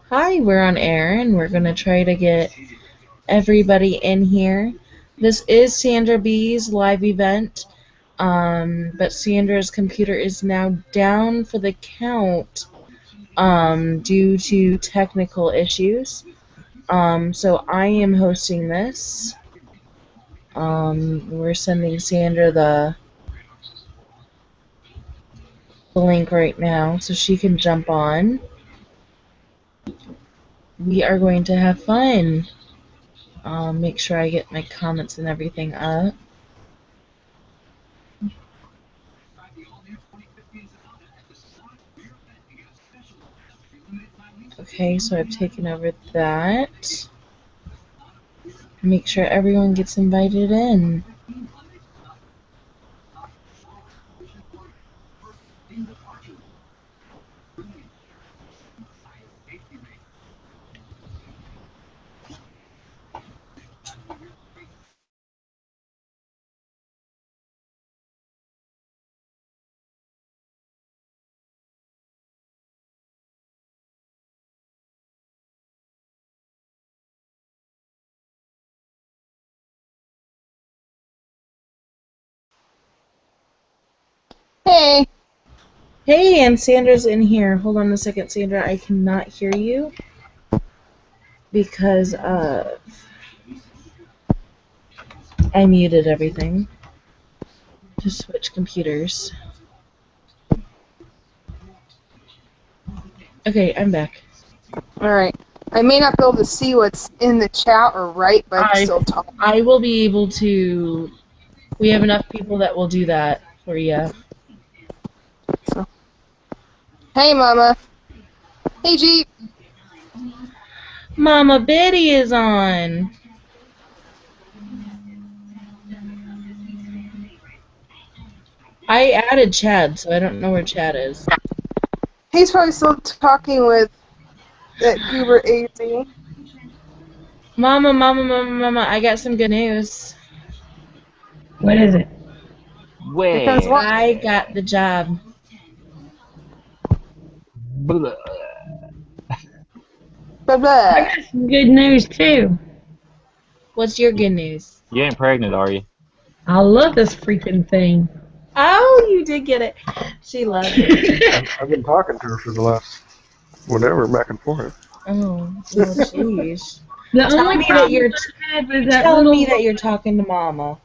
Hi, we're on air, and we're going to try to get everybody in here. This is Sandra B's live event, but Sandra's computer is now down for the count due to technical issues. So I am hosting this. We're sending Sandra the link right now so she can jump on. We are going to have fun. Make sure I get my comments and everything up. Okay, so I've taken over that. Make sure everyone gets invited in. Hey. Hey, and Sandra's in here. Hold on a second, Sandra. I cannot hear you because I muted everything to switch computers. Okay, I'm back. Alright. I may not be able to see what's in the chat or write, but I can still talk. I will be able to. We have enough people that will do that for you. So. Hey, Mama. Hey, Jeep. Mama Betty is on. I added Chad, so I don't know where Chad is. He's probably still talking with that Goober AZ. Mama, I got some good news. What is it? Because what? I got the job. Blah. Blah, blah. I got some good news too. What's your good news? You ain't pregnant, are you? I love this freaking thing. Oh, you did get it. She loves it. I've been talking to her for the last whatever, back and forth. Oh, jeez. The Tell only me that problem you're I had was that telling me little that you're talking to Mama.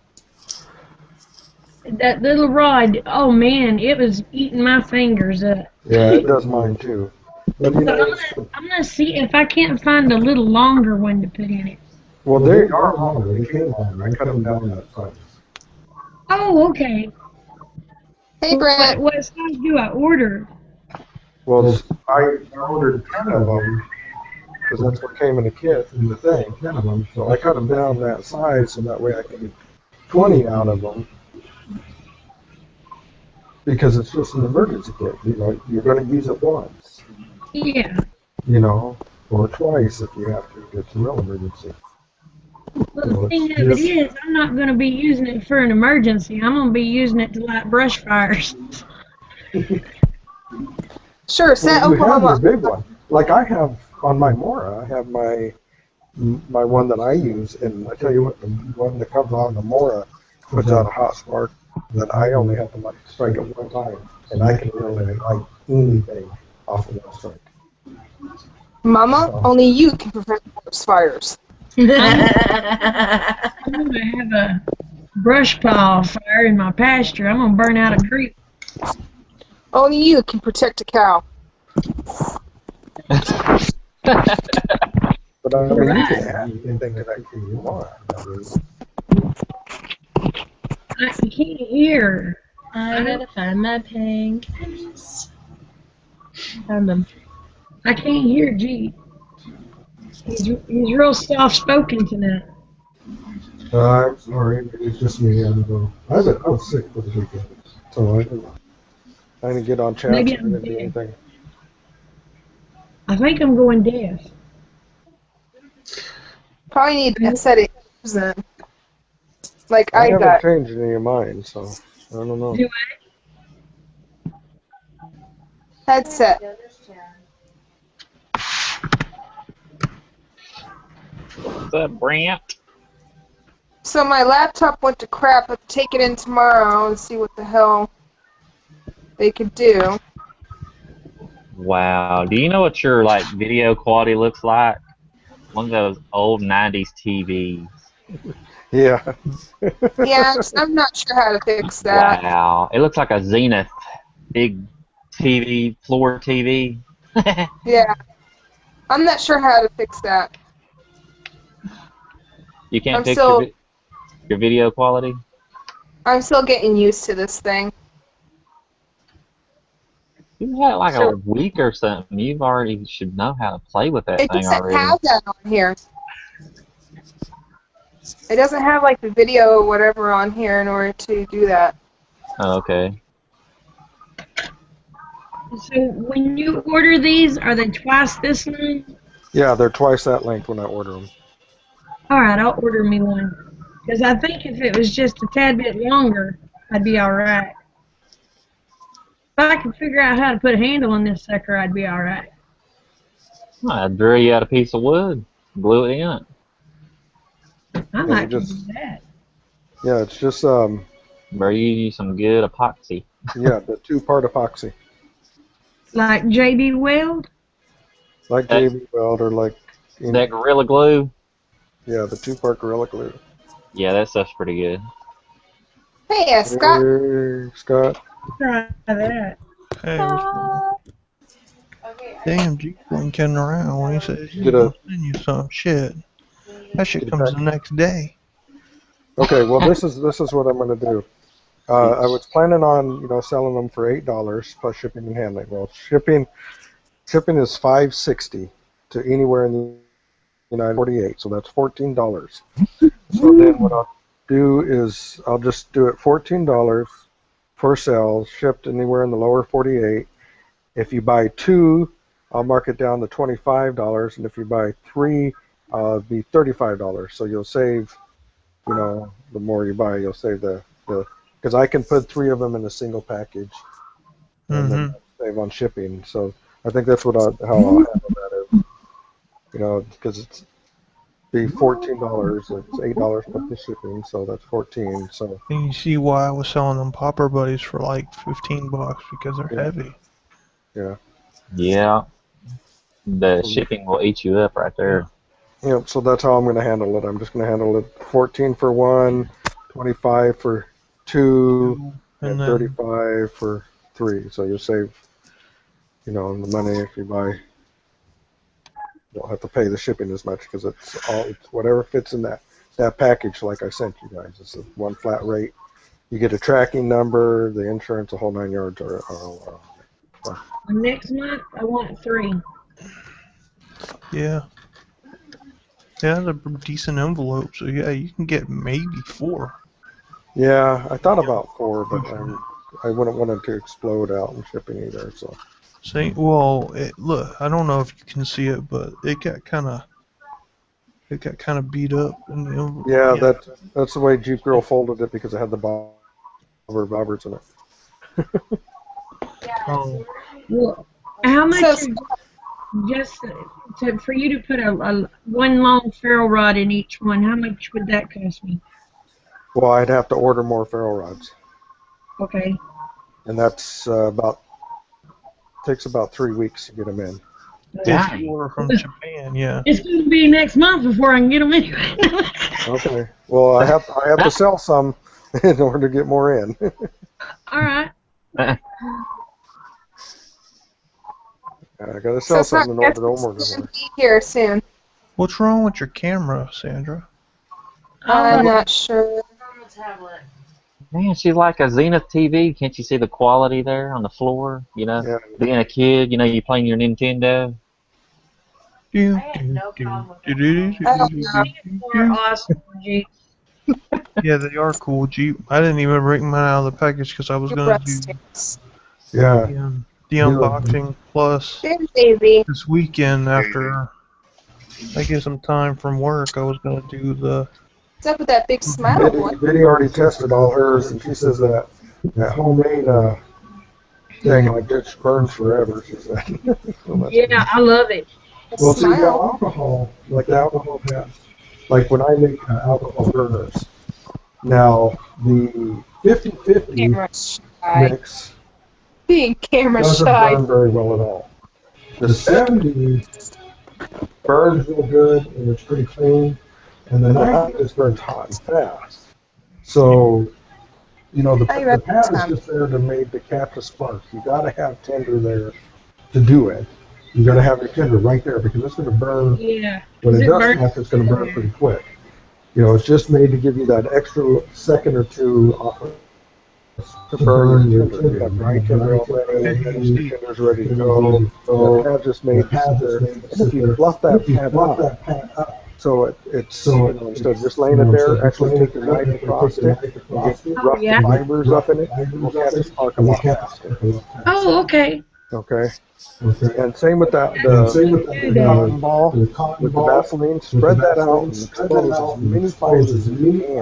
rod. Oh man, it was eating my fingers up. Yeah, it does mine too. But you So know, I'm gonna see if I can't find a little longer one to put in it. well, they are longer. They came longer. I cut them down that size. Oh, okay. Hey, Brent. What size do I order? Well, I ordered 10 of them because that's what came in the kit in the thing, 10 of them. So I cut them down that size so that way I can get 20 out of them. Because it's just an emergency kit. You know, you're going to use it once. Yeah. You know, or twice if you have to. It's a real emergency. Well, the thing of it is, I'm not going to be using it for an emergency. I'm going to be using it to light brush fires. Sure, set well, you have Oklahoma. your big one. Like I have on my Mora, I have my one that I use, and I tell you what, the one that comes on the Mora puts out a hot spark that I only have to like strike it one time, and I can really light anything off of one strike. Mama, only you can prevent forest fires. I'm going to have a brush pile fire in my pasture. I'm going to burn out a creek. Only you can protect a cow. But I mean, you can add anything to that tree you want. I can't hear. I gotta find my pancakes. Found them. I can't hear G. He's real soft-spoken tonight. I'm sorry, it's just me. I was sick for the weekend, so I didn't get on chats. Maybe I didn't do I'm anything. I think I'm going deaf. Probably need that setting then. Like I I haven't got. changed any of mine, so I don't know. Do Headset. What's up, Brant? So my laptop went to crap. I'll take it in tomorrow and see what the hell they could do. Wow. Do you know what your like video quality looks like? One of those old '90s TVs. Yeah. Yeah, I'm not sure how to fix that. Wow. It looks like a Zenith big TV, floor TV. Yeah, I'm not sure how to fix that. You can't I'm fix still your video quality? I'm still getting used to this thing. You had it like a So, week or something. You've already should know how to play with that It thing doesn't already. have that on here. It doesn't have like the video or whatever on here in order to do that. Oh, okay. so when you order these, are they twice this long? Yeah, they're twice that length when I order them. All right, I'll order me one. Because I think if it was just a tad bit longer, I'd be all right. If I could figure out how to put a handle on this sucker, I'd be all right. I drew you out a piece of wood, glue it in. I Yeah, might you do just that. yeah, it's just Bro, you use some good epoxy. yeah, the 2-part epoxy. Like JB Weld? Like That- JB Weld or like That Gorilla Glue, yeah, the 2-part Gorilla Glue. yeah, that stuff's pretty good. Hey, Scott. Hey, Scott. Try that. Hey, what's going on? Damn, G wasn't kidding around when he said he's Get a- gonna send you some shit. That shit Get a comes pack. the next day. Okay, well this is what I'm gonna do. I was planning on selling them for $8 plus shipping and handling. Well, shipping is $5.60 to anywhere in the United 48, so that's $14. So then what I'll do is I'll just do it $14 for sale, shipped anywhere in the lower 48. If you buy 2, I'll mark it down to $25, and if you buy 3, it'll be $35. So you'll save, the more you buy, you'll save the because I can put 3 of them in a single package, and then save on shipping. So I think that's how I'll handle that is, because it's be $14. It's $8 plus the shipping, so that's 14. So And you see why I was selling them Popper Buddies for like $15 because they're Yeah. heavy. yeah, Yeah. The shipping will eat you up right there. yeah. So that's how I'm going to handle it. I'm just going to handle it 14 for 1, 25 for 2, and And then 35 for 3. So you'll save, the money if you buy. You don't have to pay the shipping as much because it's whatever fits in that package. Like I sent you guys, it's a one flat rate. You get a tracking number, the insurance, the whole 9 yards. Next month, I want 3. yeah. Yeah, that's a decent envelope, so yeah, you can get maybe 4. Yeah, I thought about 4, but I wouldn't want it to explode out in shipping either. So See, well, look, I don't know if you can see it, but it got kind of beat up in the envelope. yeah, that's the way Jeep Girl folded it because it had the bobbers in it. Oh, Well, how much So- is just for you to put a one long ferrule rod in each one? How much would that cost me? Well, I'd have to order more ferrule rods, Okay. and that's takes about 3 weeks to get them in. if you order from Japan, yeah. It's going to be next month before I can get them anyway. Okay. Well, I have to sell some in order to get more in. All right. I got to sell Scott, something in order to guess order it's more. gonna be here soon. What's wrong with your camera, Sandra? I'm not sure. Man, she's like a Zenith TV. Can't you see the quality there on the floor? Yeah. Being a kid, you playing your Nintendo. More awesome, G. Yeah, they are cool, Jeep. I didn't even bring mine out of the package because I was Your going breath to do stinks. Yeah. the unboxing plus There's Daisy. this weekend after I get some time from work. I was going to do the What's up with that big smile, boy? Biddy already tested all hers, and she says that homemade thing like this burns forever. She said. So that's Yeah, I love it. Well, see, the Smile. alcohol, like the alcohol pass, like when I make alcohol burners. Now, the 50/50 Camera shy. mix Being camera doesn't shy. burn very well at all. The 70 burns real good and it's pretty clean, and the 90 just burns hot and fast. So, you know, the pad is just there to make the catch a spark. You got to have tinder there to do it. You got to have your tinder right there because it's going to burn. Yeah. When it does burn? catch, it's going to burn pretty quick. You know, it's just made to give you that extra second or two off of to burn your tinder. You have dry tinder already, your tinder's ready to go. The pad just made there. And if you fluff that pad up, so it's you know, instead of just laying it there, actually take your knife across it and get rough yeah. fibers up in it, we'll catch a spark a lot faster. Oh, okay. Okay. And same with that, the cotton ball with the Vaseline, spread that out and expose as many fibers as you can,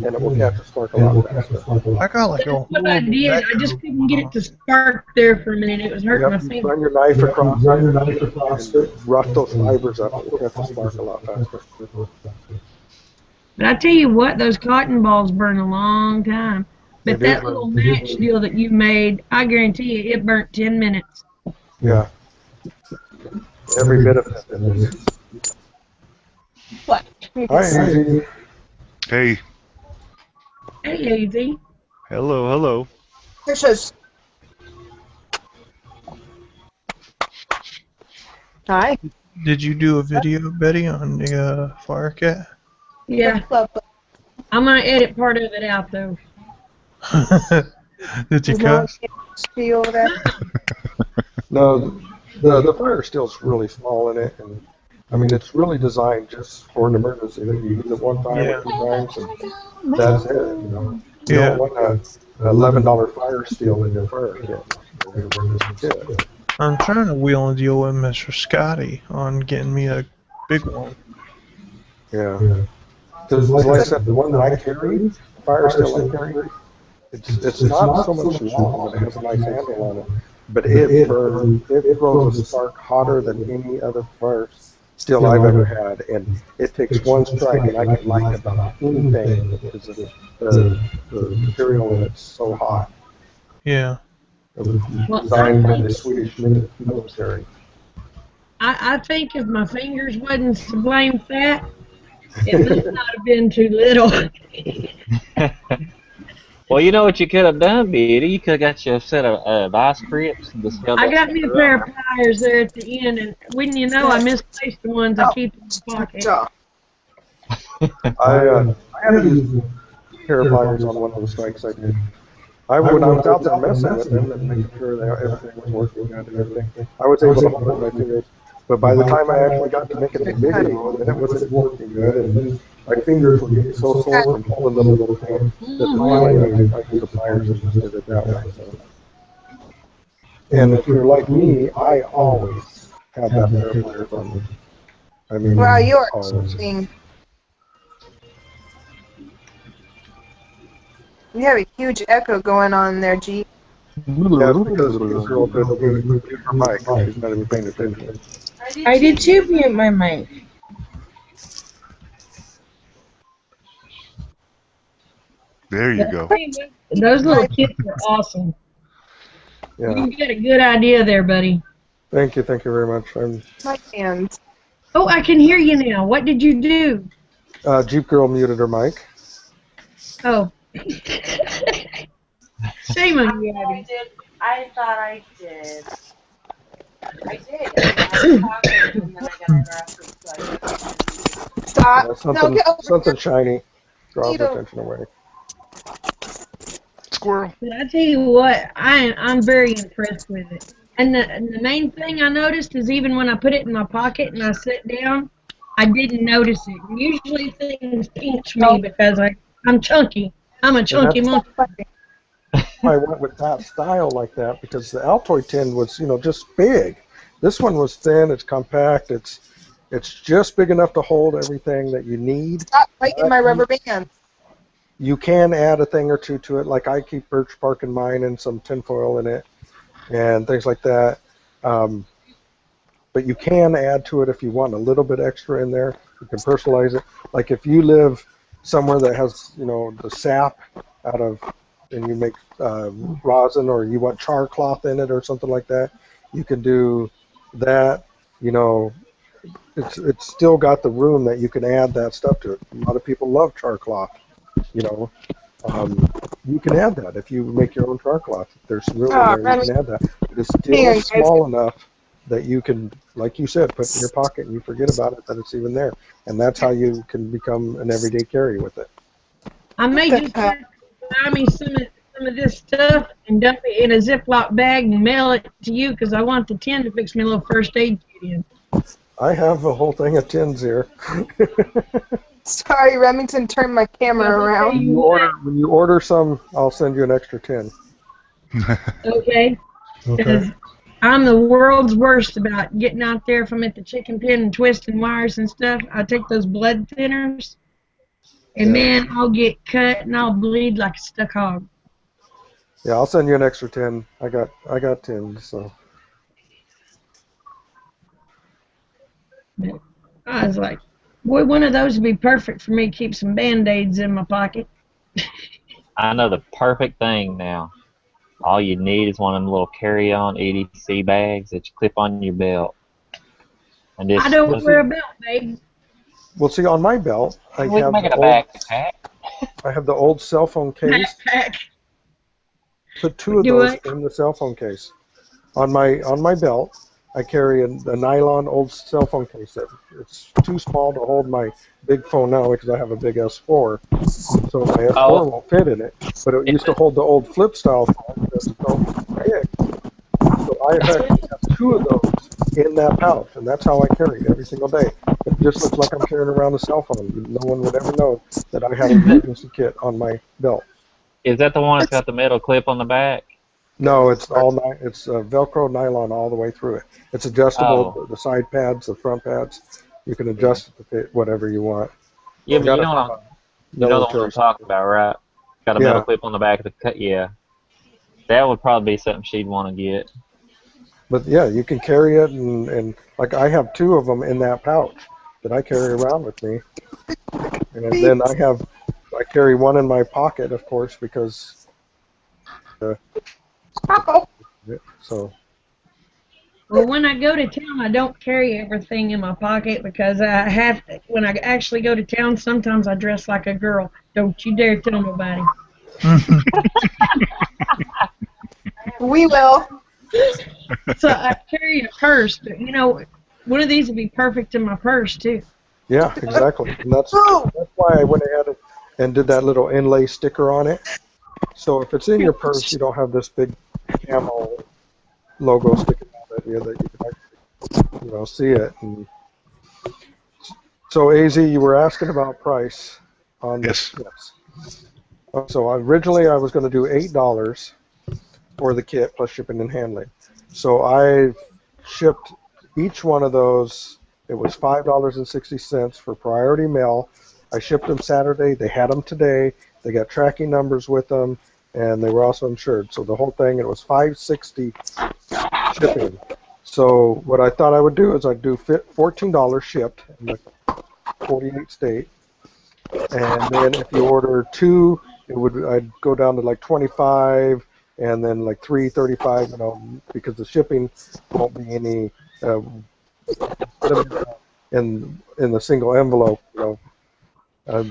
and it will catch a spark a lot faster. I got like a That's what I horrible did. I background just couldn't get it to noise. spark there for a minute. It was hurting my Yep, you finger. run your knife across it, and rough those fibers up, it will catch a spark a lot faster. But I tell you what, those cotton balls burn a long time. But They do that burn. little match deal that you made, I guarantee you, it burnt 10 minutes. Yeah. Every bit of it. What? Hi, Angie. Hey, Hey, AZ. hello, hello. This is. Hi. Did you do a video, Betty, on the Firecat? Yeah, I'm going to edit part of it out, though. Did you There's no cuss? steel there. No, the fire steel's really small in it, and I mean it's really designed just for an emergency. That you use it one time Yeah. or two times, and that's it. You know, you Yeah. don't want a $11 fire steel in your fire kit. You're just a kid. I'm trying to wheel and deal with Mr. Scotty on getting me a big one. Yeah. Because like I said, the one that I carry, fire steel I carry, it's not so much long, but it has a nice handle on it. But it burns, it throws a spark hotter than any other fire steel I've ever had, and it takes one strike and I can light about anything because of the material in it's so hot. Yeah. It was designed by the Swedish military. I think if my fingers wasn't to blame fat, it must not have been too little. Well, you know what you could have done, Betty? You could have got you a set of ice grips and just held I that got me a sucker pair up. of pliers there at the end, and wouldn't you know, I misplaced the ones I keep in my pocket. I had to use a pair of pliers on one of the strikes I did. When I was out there messing with them and making sure that everything was working good and everything, I was able to hold it with my fingers. But by the time I actually got to making the video, then it wasn't working good, and my fingers were getting so sore from holding the little thing that finally I used the pliers and just did it that way. So. And if you're like me, I always have that pair of pliers on me. I mean, Wow, you are always. being. You have a huge echo going on there, G. Yeah, it's because this girl couldn't mute her mic. She's not even paying attention. I did too mute my mic. There you go. Those little kits are awesome. Yeah. You got a good idea there, buddy. Thank you very much. My hands. Oh, I can hear you now. What did you do? Jeep Girl muted her mic. Oh. Shame on you, Abby. I thought I did. I did. And then I got interrupted, so Stop. No, Something, get over something shiny. Draws Needle. attention away. Squirrel. But I tell you what, I'm very impressed with it. And the main thing I noticed is even when I put it in my pocket and I sit down, I didn't notice it. Usually things pinch me because I'm chunky. I'm a chunky monkey. I went with that style like that because the Altoid tin was, just big. This one was thin. It's compact. It's just big enough to hold everything that you need. Stop biting my rubber band. You can add a thing or two to it. Like I keep birch bark in mine and some tinfoil in it and things like that. But you can add to it if you want a little bit extra in there. You can personalize it. Like if you live somewhere that has, you know, the sap out of, and you make rosin, or you want char cloth in it or something like that, you can do that. You know, it's still got the room that you can add that stuff to it. A lot of people love char cloth. You know, you can add that if you make your own char cloth. There's room in there, you can add that. But it's Hang still on, guys. small enough that you can, like you said, put in your pocket and you forget about it that it's even there. And that's how you can become an everyday carry with it. I may just have to buy me some of this stuff and dump it in a Ziploc bag and mail it to you because I want the tin to fix me a little first aid kit in. I have a whole thing of tins here. Sorry, Remington turned my camera around. When you order some, I'll send you an extra tin. Okay. Because I'm the world's worst about getting out there if I'm at the chicken pen and twisting wires and stuff. I take those blood thinners, and man, I'll get cut and I'll bleed like a stuck hog. Yeah, I'll send you an extra tin. I got tins, so. I was like, boy, one of those would be perfect for me to keep some Band-Aids in my pocket. I know the perfect thing now. All you need is one of them little carry-on EDC bags that you clip on your belt. And just, I don't wear a belt, babe. Well, see, on my belt, I have make it a backpack. I have the old cell phone case. Backpack. Put two of those in the cell phone case. On my belt, I carry a nylon old cell phone case that it's too small to hold my big phone now because I have a big S4, so my S4 won't fit in it. But it used to hold the old flip style phone that's so big. So I actually have two of those in that pouch, and that's how I carry it every single day. It just looks like I'm carrying around a cell phone. No one would ever know that I have an emergency kit on my belt. Is that the one that's got the metal clip on the back? No, it's it's Velcro nylon all the way through it. It's adjustable. The side pads, the front pads, you can adjust it to fit whatever you want. Yeah, but you know the one I'm talking about, right? Got a metal clip on the back of the cut. Yeah, that would probably be something she'd want to get. But yeah, you can carry it, and like I have two of them in that pouch that I carry around with me, and then I carry one in my pocket, of course, because. So. Well, when I go to town, I don't carry everything in my pocket because I have to. When I actually go to town, sometimes I dress like a girl. Don't you dare tell nobody. We will. So I carry a purse, but you know, one of these would be perfect in my purse too. Yeah, exactly. And that's why I went ahead and did that little inlay sticker on it. So if it's in your purse, you don't have this big camel logo sticking out at you that you can actually, see it. And so AZ, you were asking about price on this. Yes. So originally I was going to do $8 for the kit plus shipping and handling. So I shipped each one of those. It was $5.60 for priority mail. I shipped them Saturday. They had them today. They got tracking numbers with them, and they were also insured. So the whole thing, it was $5.60 shipping. So what I thought I would do is I'd do $14 shipped in the 48 state, and then if you order two, I'd go down to like 25, and then like 3.35, because the shipping won't be any in the single envelope. You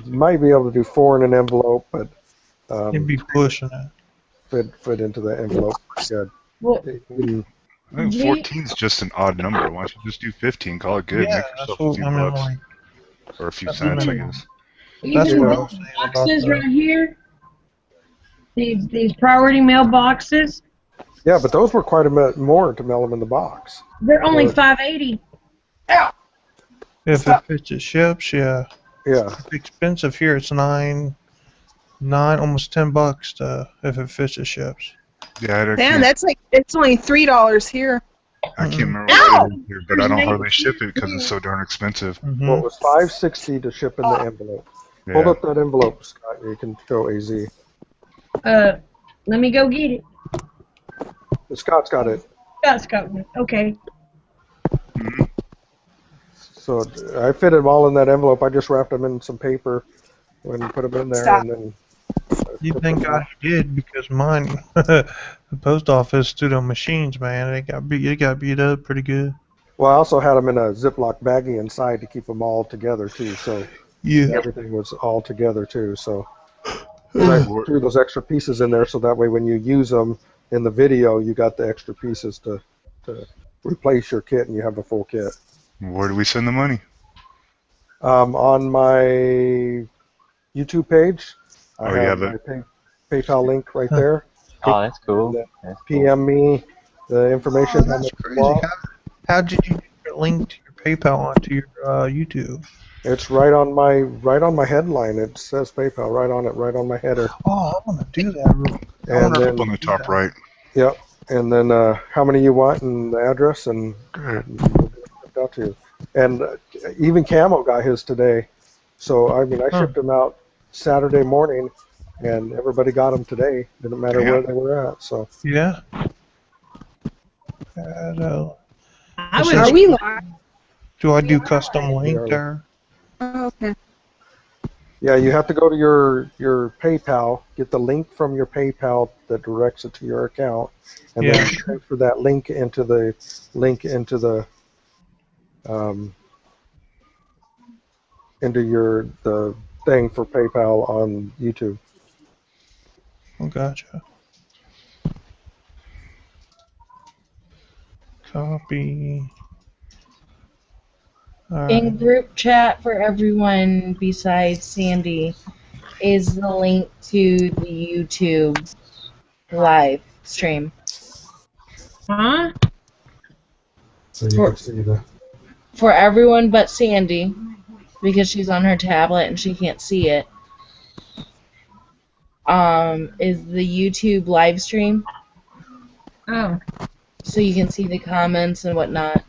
might be able to do 4 in an envelope, but you'd be pushing it. Fit into the envelope. Good. I think 14 is just an odd number. Why don't you just do 15? Call it good. Yeah, make yourself a few bucks. Or a few cents, I guess. Even these boxes right here, these priority mail boxes. Yeah, but those were quite a bit more to mail them in the box. They're only $5.80. If it fits, it ships. Yeah. Yeah. It's expensive here. It's nine, almost $10 if it fits, it ships. Yeah. Man, that's like it's only $3 here. I can't remember what it is here, but I don't hardly ship it because it's so darn expensive. Well, it was $5.60 to ship in the envelope. Yeah. Hold up that envelope, Scott. You can show AZ. Let me go get it. Scott's got it. Scott's got one. Okay. So I fit them all in that envelope. I just wrapped them in some paper and put them in there, Stop. and then. You took thank them God out. you did, because mine, the post office through the machines, man, it got beat up pretty good. Well, I also had them in a Ziploc baggie inside to keep them all together too. So Yeah. everything was all together too. So 'cause I threw those extra pieces in there so that way when you use them in the video, you got the extra pieces to replace your kit, and you have a full kit. Where do we send the money? On my YouTube page, I Oh, you have have my it. PayPal link right there. Oh, that's And cool. then That's cool. PM me the information, how That's much you crazy. want. How did you get a link to your PayPal onto your YouTube? It's right on my headline. It says PayPal right on it, right on my header. Oh, I want to do that. I And wonder if I Up on then, the can do top that. right. yep. And then how many you want and the address, and we'll get it shipped out to you. And even Camo got his today. So I mean, I Huh. shipped them out Saturday morning, and everybody got them today. Didn't matter where they were at. So Yeah. I It was. says, Are we live? do I do custom link Yeah. there? Oh, okay. yeah, you have to go to your PayPal, get the link from your PayPal that directs it to your account, and Yeah. then transfer that link into the the thing for PayPal on YouTube. Oh, gotcha. Copy. In Alright. group chat for everyone besides Sandy is the link to the YouTube live stream. Huh? So you For, can see the. for everyone but Sandy, because she's on her tablet and she can't see it, is the YouTube live stream, Oh. so you can see the comments and whatnot.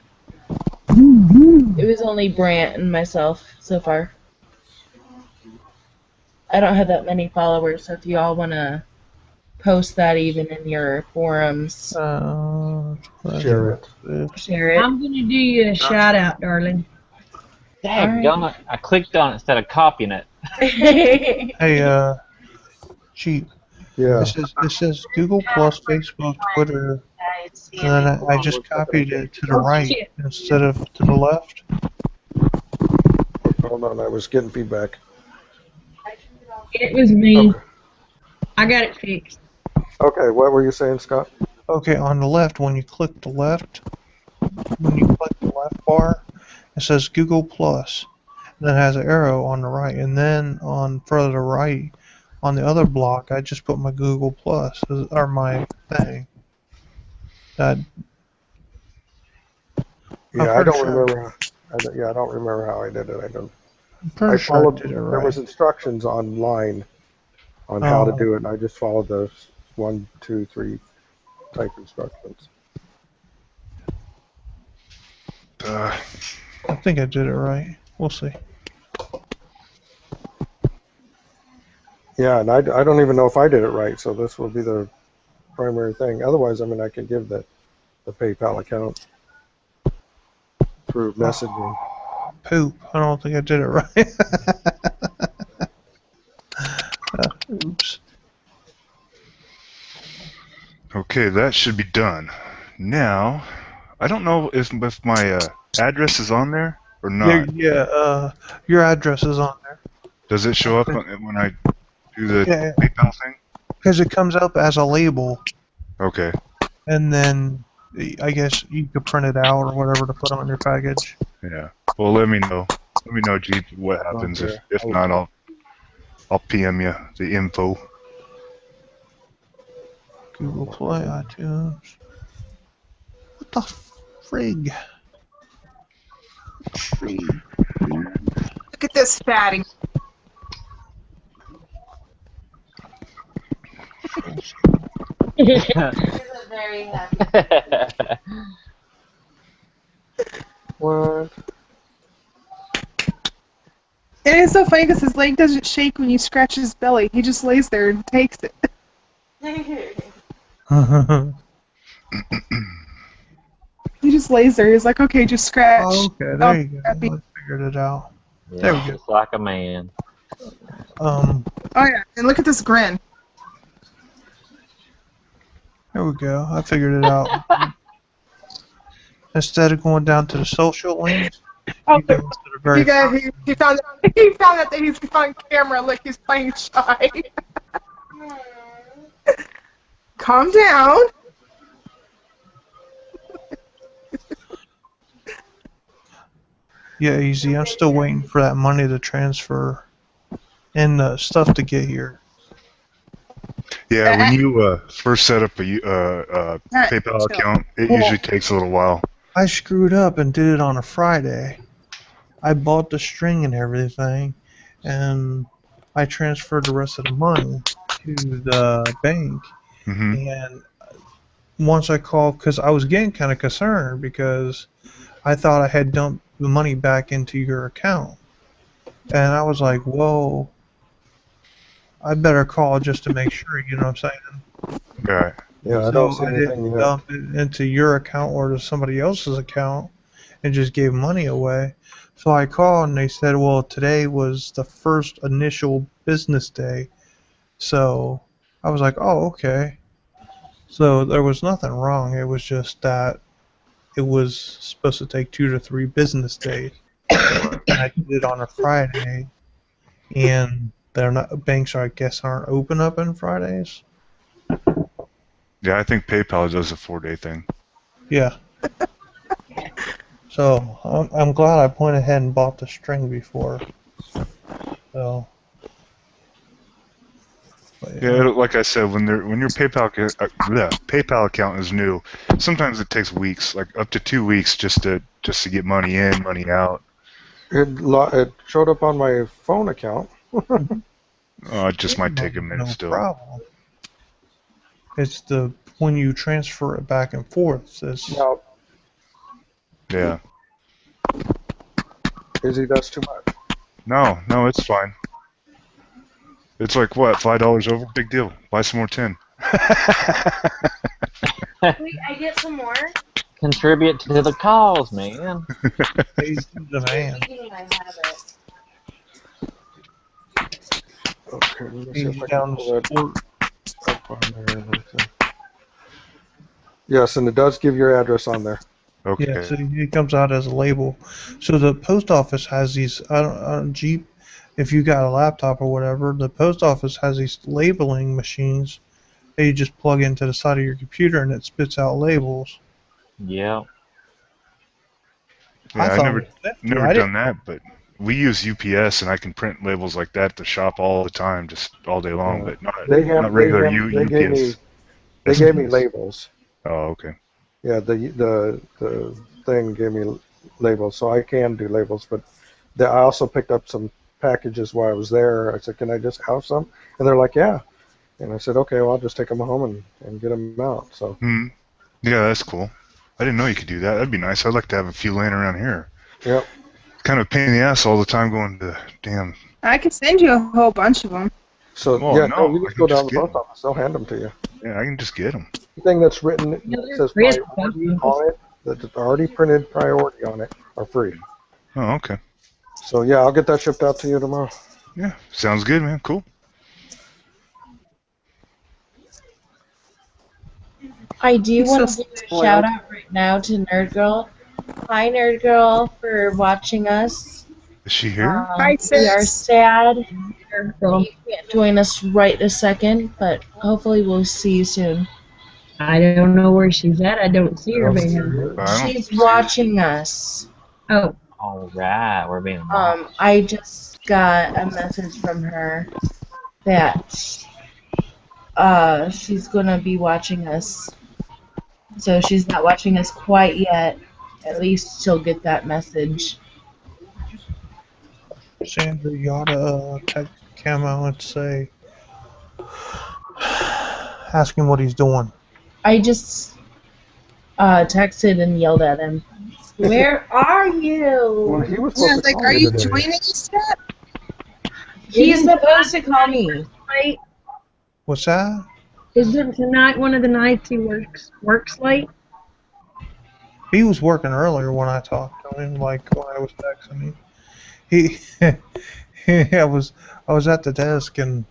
It was only Brant and myself so far. I don't have that many followers, so if you all want to post that even in your forums, Share it. share it. I'm gonna do you a shout out, darling. Daggone it. I clicked on it instead of copying it. Hey, Chief. Yeah. It says Google Plus, Facebook, Twitter, and then I just copied it to the Oh right shit! instead of to the left. Hold on, I was getting feedback. It was me. Okay. I got it fixed. Okay, what were you saying, Scott? Okay, on the left, when you click the left bar, it says Google Plus. And then it has an arrow on the right, and then on further right, on the other block, I just put my Google Plus or my thing. That Yeah, I pretty don't sure. remember. I don't remember how I did it. I'm I pretty sure I followed. did it There right. was instructions online on how to Oh. do it, and I just followed those 1, 2, 3 type instructions. I think I did it right. We'll see. Yeah, and I don't even know if I did it right, so this will be the primary thing. Otherwise, I mean, I could give the PayPal account through messaging. Poop. I don't think I did it right. Oops. Okay, that should be done. Now, I don't know if my address is on there or not. Your address is on there. Does it show up when I do the Yeah. PayPal thing? Because it comes up as a label, Okay. and then I guess you could print it out or whatever to put on your package. Yeah. Well, let me know. Let me know, Jeep, what happens. Okay. If not, I'll PM you the info. Google Play, iTunes. What the frig? Look at this fatty. Very happy. What? And it's so funny because his leg doesn't shake when you scratch his belly. He just lays there and takes it. Oh, He use laser. He's like, okay, just scratch. Oh, okay, Oh, there you go. happy. I figured it out. Yeah, There we go. just like a man. Oh yeah, and look at this grin. There we go. I figured it out. Instead of going down to the social links, Oh, you go to the very he found that he's on camera. Like he's playing shy. Calm down. Yeah, easy. I'm still waiting for that money to transfer and the stuff to get here. Yeah, when you first set up a PayPal account, it usually takes a little while. I screwed up and did it on a Friday. I bought the string and everything, and I transferred the rest of the money to the bank. Mm-hmm. And once I called, because I was getting kind of concerned because I thought I had dumped the money back into your account. And I was like, whoa, I better call just to make sure, you know what I'm saying? Right. Yeah, I don't see I anything didn't yet. dump it into your account or to somebody else's account and just gave money away. So I called and they said, well, today was the first initial business day. So I was like, oh, okay. So there was nothing wrong. It was just that it was supposed to take 2 to 3 business days. And I did it on a Friday. And they're not, banks, I guess, aren't open up on Fridays. Yeah, I think PayPal does a 4-day thing. Yeah. So I'm glad I went ahead and bought the string before. So. But, Yeah, like I said, when your PayPal account is new, sometimes it takes weeks, like up to 2 weeks, just to get money in, money out. It showed up on my phone account. It just might take a minute no still. problem. It's the when you transfer it back and forth. Now, Yeah. Izzy, that's too much. No, it's fine. It's like what, $5 over? Big deal. Buy some more tin. Wait, I get some more? Contribute to the cause, man. Pays the man. Eating my habit. Okay, let me see Pays if I down can pull the that sport. up on there. and everything. Yes, and it does give your address on there. Okay. Yeah, so it comes out as a label. So the post office has these. I don't Jeep. If you got a laptop or whatever, the post office has these labeling machines that you just plug into the side of your computer and it spits out labels. Yeah. Yeah, I I thought never it was nifty. never I done that, but we use UPS and I can print labels like that at the shop all the time, just all day long, but not They regular UPS. They UPS. gave me labels. Oh, okay. Yeah, the thing gave me labels, so I can do labels. But I also picked up some packages while I was there. I said, "Can I just have some?" And they're like, "Yeah." And I said, "Okay, well, I'll just take them home and get them out." So. Yeah, that's cool. I didn't know you could do that. That'd be nice. I'd like to have a few laying around here. Yep. Kind of a pain in the ass all the time going to damn. I could send you a whole bunch of them. So Well, yeah, no, you I just can go down just to the get post office. They'll hand them to you. Yeah, I can just get them. The thing that's written Yeah, that they're says free at the priority post office. on it, that's already printed priority on it, are free. Oh, okay. So yeah, I'll get that shipped out to you tomorrow. Yeah, sounds good, man. Cool. I do He's want so to give a spoiled. shout out right now to Nerd Girl. Hi, Nerd Girl, for watching us. Is she here? Hi, We are sis. sad So, you can't join us right this second, but hopefully we'll see you soon. I don't know where she's at. I don't see her. I don't She's see watching us. Oh, All right, we're being watched. I just got a message from her that she's gonna be watching us. So she's not watching us quite yet. At least she'll get that message. Sandra, you ought to text Camo and say, ask him what he's doing. I just texted and yelled at him. Where are Well, you? he was Yeah, supposed it's to like, call are you you today. joining us yet? He's supposed to call me. late. What's that? Isn't tonight one of the nights he works late? He was working earlier when I talked to him, like when I was texting him. He, I was at the desk and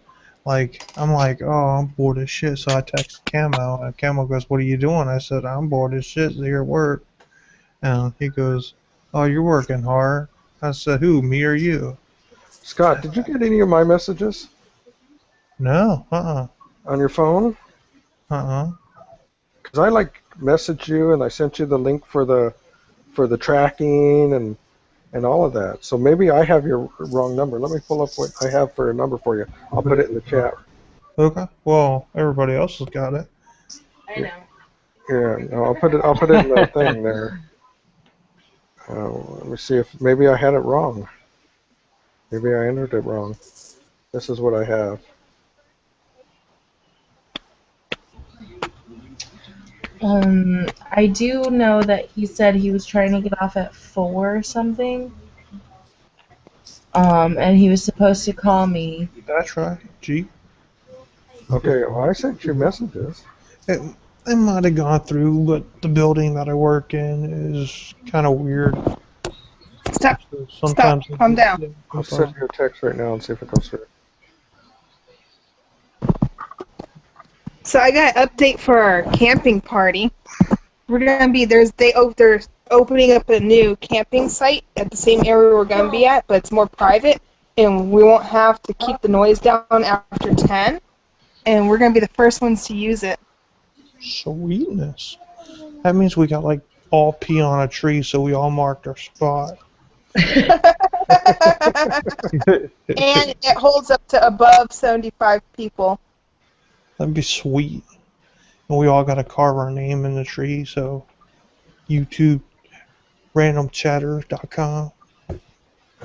like I'm like, oh, I'm bored as shit. So I text Camo and Camo goes, "What are you doing?" I said, "I'm bored as shit here at work." And he goes, "Oh, you're working hard." I said, "Who, me or you?" Scott, did you get any of my messages No, on your phone? uh. Because I like messaged you and I sent you the link for the tracking and all of that. So maybe I have your wrong number. Let me pull up what I have for a number for you. I'll put it in the chat. Okay. Well, everybody else has got it. I know. Yeah, no, I'll put it in the thing there. Let me see if maybe I had it wrong. Maybe I entered it wrong. This is what I have. I do know that he said he was trying to get off at 4 or something. And he was supposed to call me. That's right. G. Okay, well I sent you messages. It might have gone through, but the building that I work in is kind of weird. Stop. So Stop. sometimes Calm down. I'll send you a text right now and see if it comes through. So I got an update for our camping party. We're gonna be they're opening up a new camping site at the same area we're gonna be at, but it's more private, and we won't have to keep the noise down after 10. And we're gonna be the first ones to use it. Sweetness. That means we got like all pee on a tree, so we all marked our spot. And it holds up to above 75 people. That'd be sweet. And we all got to carve our name in the tree, so YouTube, randomchatter.com.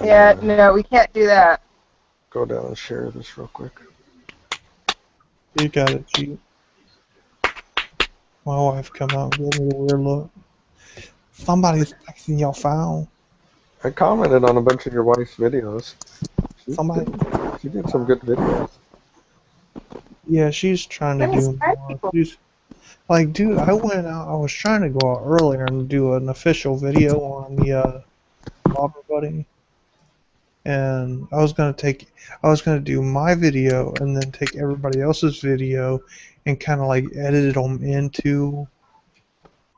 Yeah, no, we can't do that. Go down and share this real quick. You got it, G. My wife come out and gave me a weird look. Somebody's texting your phone. I commented on a bunch of your wife's videos. She did some good videos. Yeah, she's trying to do more. She's, like, dude, I went out. I was trying to go out earlier and do an official video on the Robber Buddy, and I was gonna do my video and then take everybody else's video and kind of like edit them into.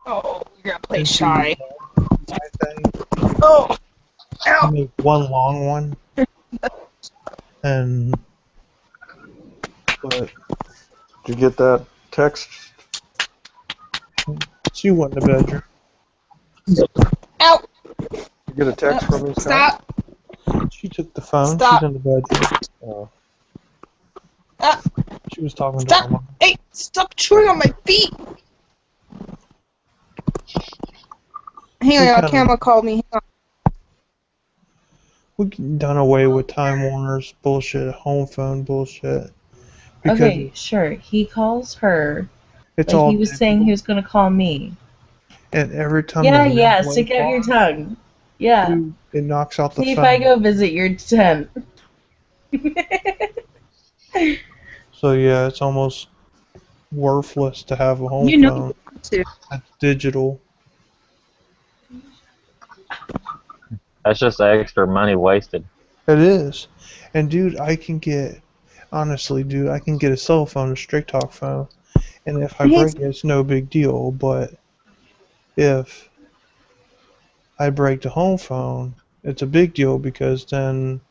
Oh, you're gonna play shy. My thing. Oh, ow. Make one long one. And but Did you get that text? she went in the bedroom. Ow. Did you get a text from me, Scott? Stop. She took the phone. Stop. She's in the bedroom. Oh. She was talking to her Stop. mom. Hey, stop chewing on my feet. Hang on, Camera called me. Hang on. We've done away with Time Warner's bullshit, home phone bullshit. Because Okay, sure. He calls her. it's Like all he was saying he was going to call me. and every time Yeah, the ring yeah. goes Stick out your off, tongue. Yeah. dude, it knocks out the See if phone. I go visit your tent. So yeah, it's almost worthless to have a home You know phone. to. That's digital. That's just extra money wasted. It is. And dude, honestly, dude, I can get a cell phone, a straight talk phone, and if I break it, it's no big deal. But if I break the home phone, it's a big deal because then,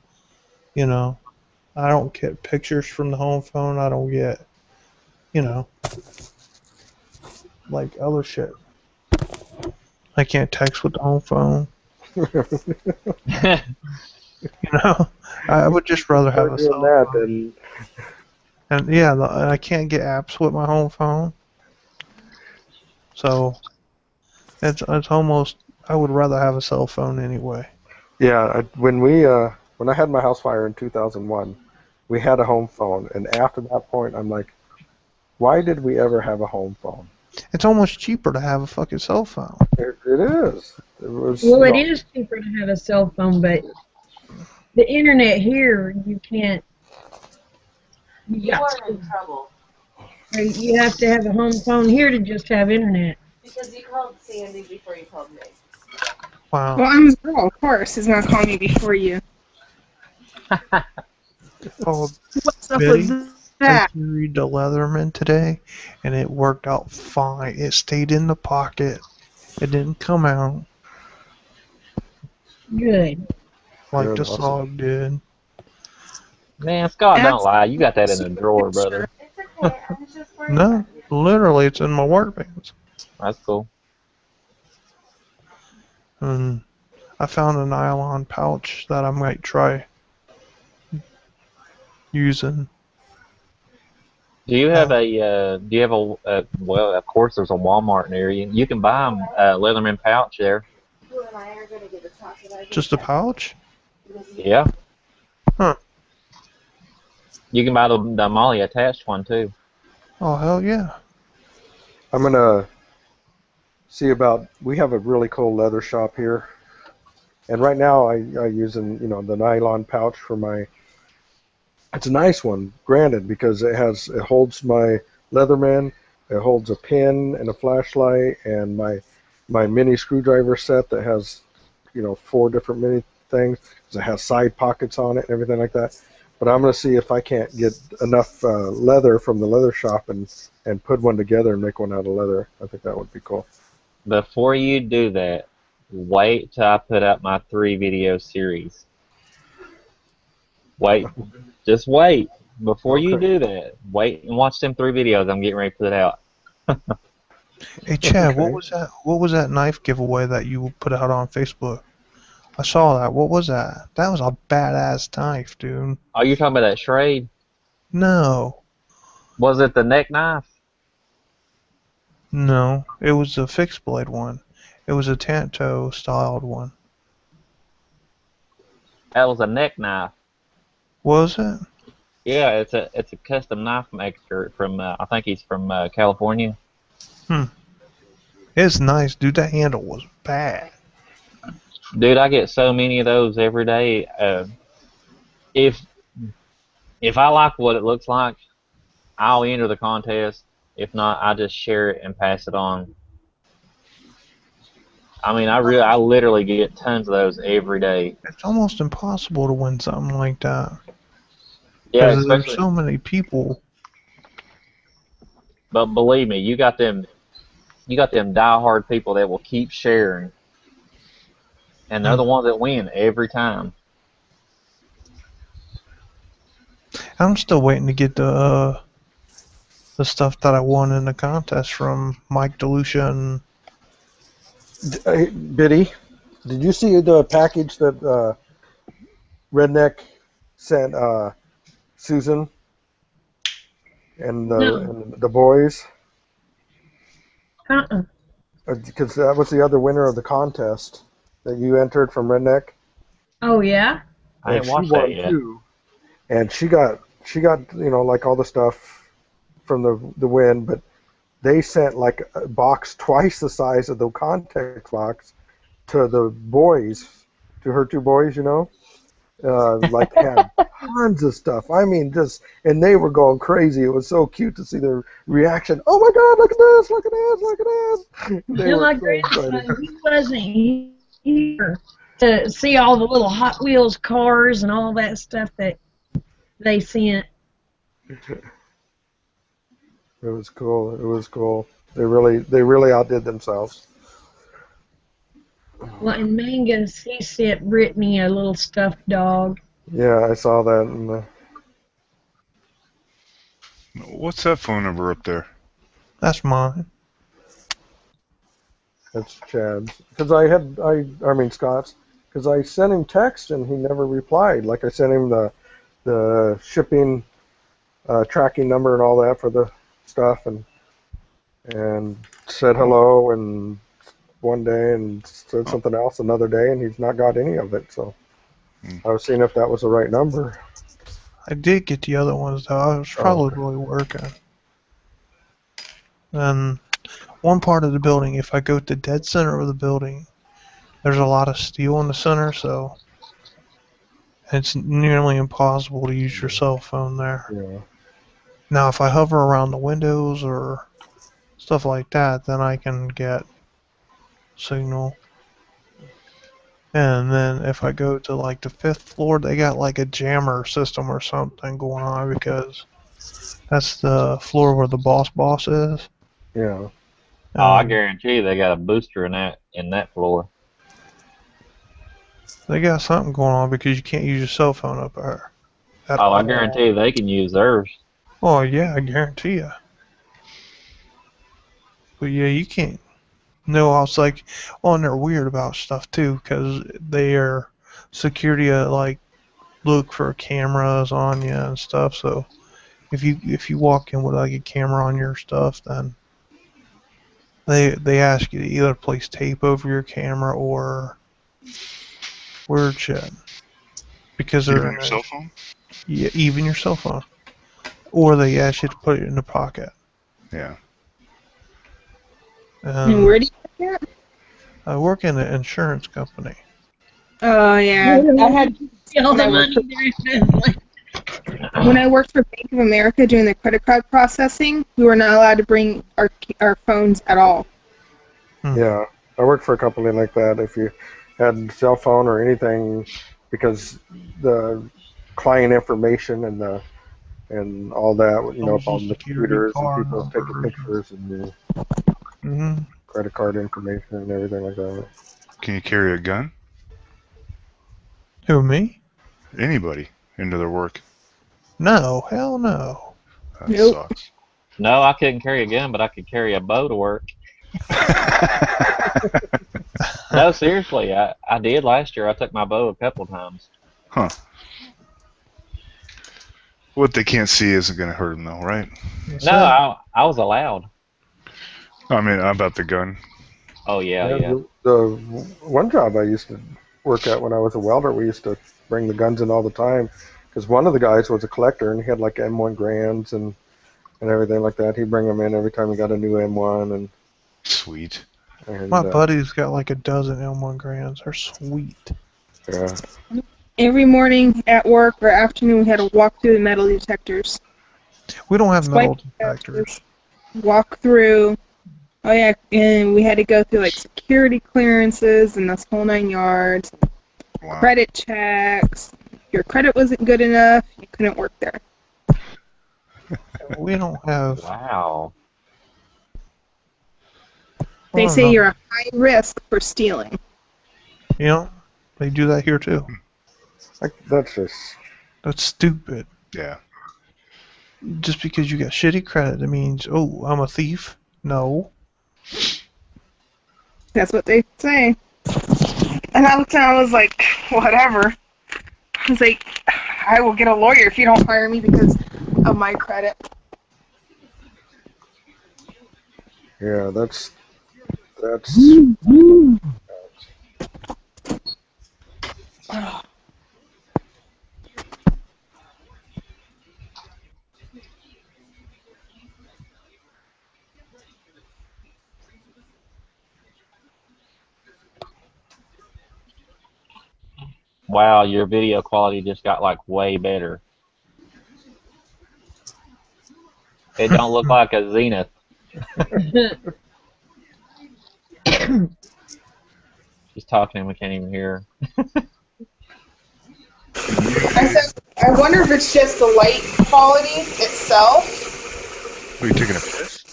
you know, I don't get pictures from the home phone. I don't get, you know, like other shit. I can't text with the home phone. You know, I would just rather have a cell phone. And yeah, and I can't get apps with my home phone. So it's almost, I would rather have a cell phone anyway. Yeah, when I had my house fire in 2001, we had a home phone, and after that point, I'm like, why did we ever have a home phone? It's almost cheaper to have a fucking cell phone. It is. It was. Well, it is cheaper to have a cell phone, but the internet here, you can't. You are in trouble. have to have a home phone here to just have internet. Because you called Sandy before you called me. Wow. Well, I'm his girl, of course. He's gonna call me before you. Oh, What stuff was Betty, I that? carried the Leatherman today, and it worked out fine. It stayed in the pocket. It didn't come out Good. like Good, the awesome. song did. Man, Scott, don't That's lie. You got that in see a the drawer, picture. brother. It's okay. I was just worried No, about you. literally, it's in my work pants. That's cool. And I found a nylon pouch that I might try using. Do you have Uh, well, of course there's a Walmart near you. You can buy them Leatherman pouch there. You and I are going to get a chocolate ice just a pouch? Yeah. Huh. You can buy the Molly attached one too. Oh, hell yeah. I'm gonna see about. We have a really cool leather shop here, and right now I using the nylon pouch for my. It's a nice one, granted, because it holds my Leatherman, it holds a pin and a flashlight, and my mini screwdriver set that has 4 different mini things. 'Cause it has side pockets on it and everything like that. But I'm gonna see if I can't get enough leather from the leather shop and put one together and make one out of leather. I think that would be cool. Before you do that, wait till I put out my 3 video series. Wait, just wait. Before you Okay. do that, wait and watch them 3 videos I'm getting ready to put out. Hey, Chad, what Okay. was that? What was that knife giveaway that you put out on Facebook? I saw that. What was that? That was a badass knife, dude. Oh, you're talking about that Schrade? No. Was it the neck knife? No. It was a fixed blade one. It was a Tanto styled one. That was a neck knife. Was it? Yeah, it's a custom knife maker from I think he's from California. It's nice, dude. That handle was bad. Dude, I get so many of those every day. If if I like what it looks like, I'll enter the contest. If not, I just share it and pass it on. I mean, I literally get tons of those every day. It's almost impossible to win something like that. Yeah, Because there's especially. so many people. But believe me, you got them diehard people that will keep sharing, and they're Hmm. the ones that win every time. I'm still waiting to get the stuff that I won in the contest from Mike DeLucia and Hey, Biddy, did you see the package that Redneck sent Susan and No. the boys? Uh-uh. Because that was the other winner of the contest that you entered from Redneck, Oh, yeah? I and ain't she watched that won yet. too. And she got like all the stuff from the win, but they sent like a box twice the size of the contest box to the boys, to her 2 boys, like had tons of stuff. I mean, and they were going crazy. It was so cute to see their reaction. Oh my God, look at this, look at this, look at this. They And were my so excited. grandson, he wasn't here to see all the little Hot Wheels cars and all that stuff that they sent. It was cool. It was cool. They really outdid themselves. Well, and Mangus, he sent Brittany a little stuffed dog. Yeah, I saw that, and What's that phone number up there? that's mine. that's Chad's. Because I mean Scott's. Because I sent him text and he never replied. Like I sent him the shipping tracking number and all that for the stuff, and said hello and one day and said Oh, something else another day, and he's not got any of it. So I was seeing if that was the right number. I did get the other ones though. I was Oh, probably working. And one part of the building, if I go to the dead center of the building, there's a lot of steel in the center, so it's nearly impossible to use your cell phone there. yeah. Now, if I hover around the windows or stuff like that, then I can get signal. And then if I go to like the 5th floor, they got like a jammer system or something going on because that's the floor where the boss is. Yeah. Oh, I guarantee you they got a booster in that floor. They got something going on because you can't use your cell phone up there. Oh, I guarantee you they can use theirs. Oh yeah, I guarantee you. But yeah, you can't. No, I was like, oh, and they're weird about stuff too because their security like look for cameras on you and stuff. So if you walk in with like a camera on your stuff, then they ask you to either place tape over your camera or weird shit because they're Even in your a, cell phone? yeah, even your cell phone, or they ask you to put it in the pocket. Yeah. And where do you work at? I work in an insurance company. Oh yeah, I had all when the I worked money there is. when I worked for Bank of America doing the credit card processing. We were not allowed to bring our phones at all. Yeah, I worked for a company like that. If you had a cell phone or anything, because the client information and all that, you know, Social on the Security computers and card people taking numbers. pictures and your Mm-hmm. credit card information and everything like that. Can you carry a gun? Who, me? Anybody into their work? No, hell no. That Nope. sucks. No, I couldn't carry a gun, but I could carry a bow to work. No, seriously, I did last year. I took my bow a couple times. Huh. What they can't see isn't going to hurt them, though, right? That's No, it. I was allowed. I mean, about the gun. Oh yeah, Yeah, yeah. the one job I used to work at when I was a welder, we used to bring the guns in all the time because one of the guys was a collector and he had like M1 Grands and everything like that. He'd bring them in every time he got a new M1 Sweet. and My buddy's got like a dozen M1 Grands. They're sweet. yeah. Every morning at work or afternoon, we had to walk through the metal detectors. We don't have metal Swipe detectors. Walk through. Oh yeah, and we had to go through like security clearances and this whole 9 yards. Wow. Credit checks. If your credit wasn't good enough, you couldn't work there. We don't have. Wow. They I don't say know. you're a high risk for stealing. You know, they do that here too. That's just That's stupid. Yeah. Just because you got shitty credit, it means, oh, I'm a thief? No. That's what they say. And I was like, whatever. I was like, I will get a lawyer if you don't hire me because of my credit. yeah. That's Wow, your video quality just got like way better. It don't look like a Zenith. She's talking to him, we can't even hear her. I said, I wonder if it's just the light quality itself. Are you taking a piss?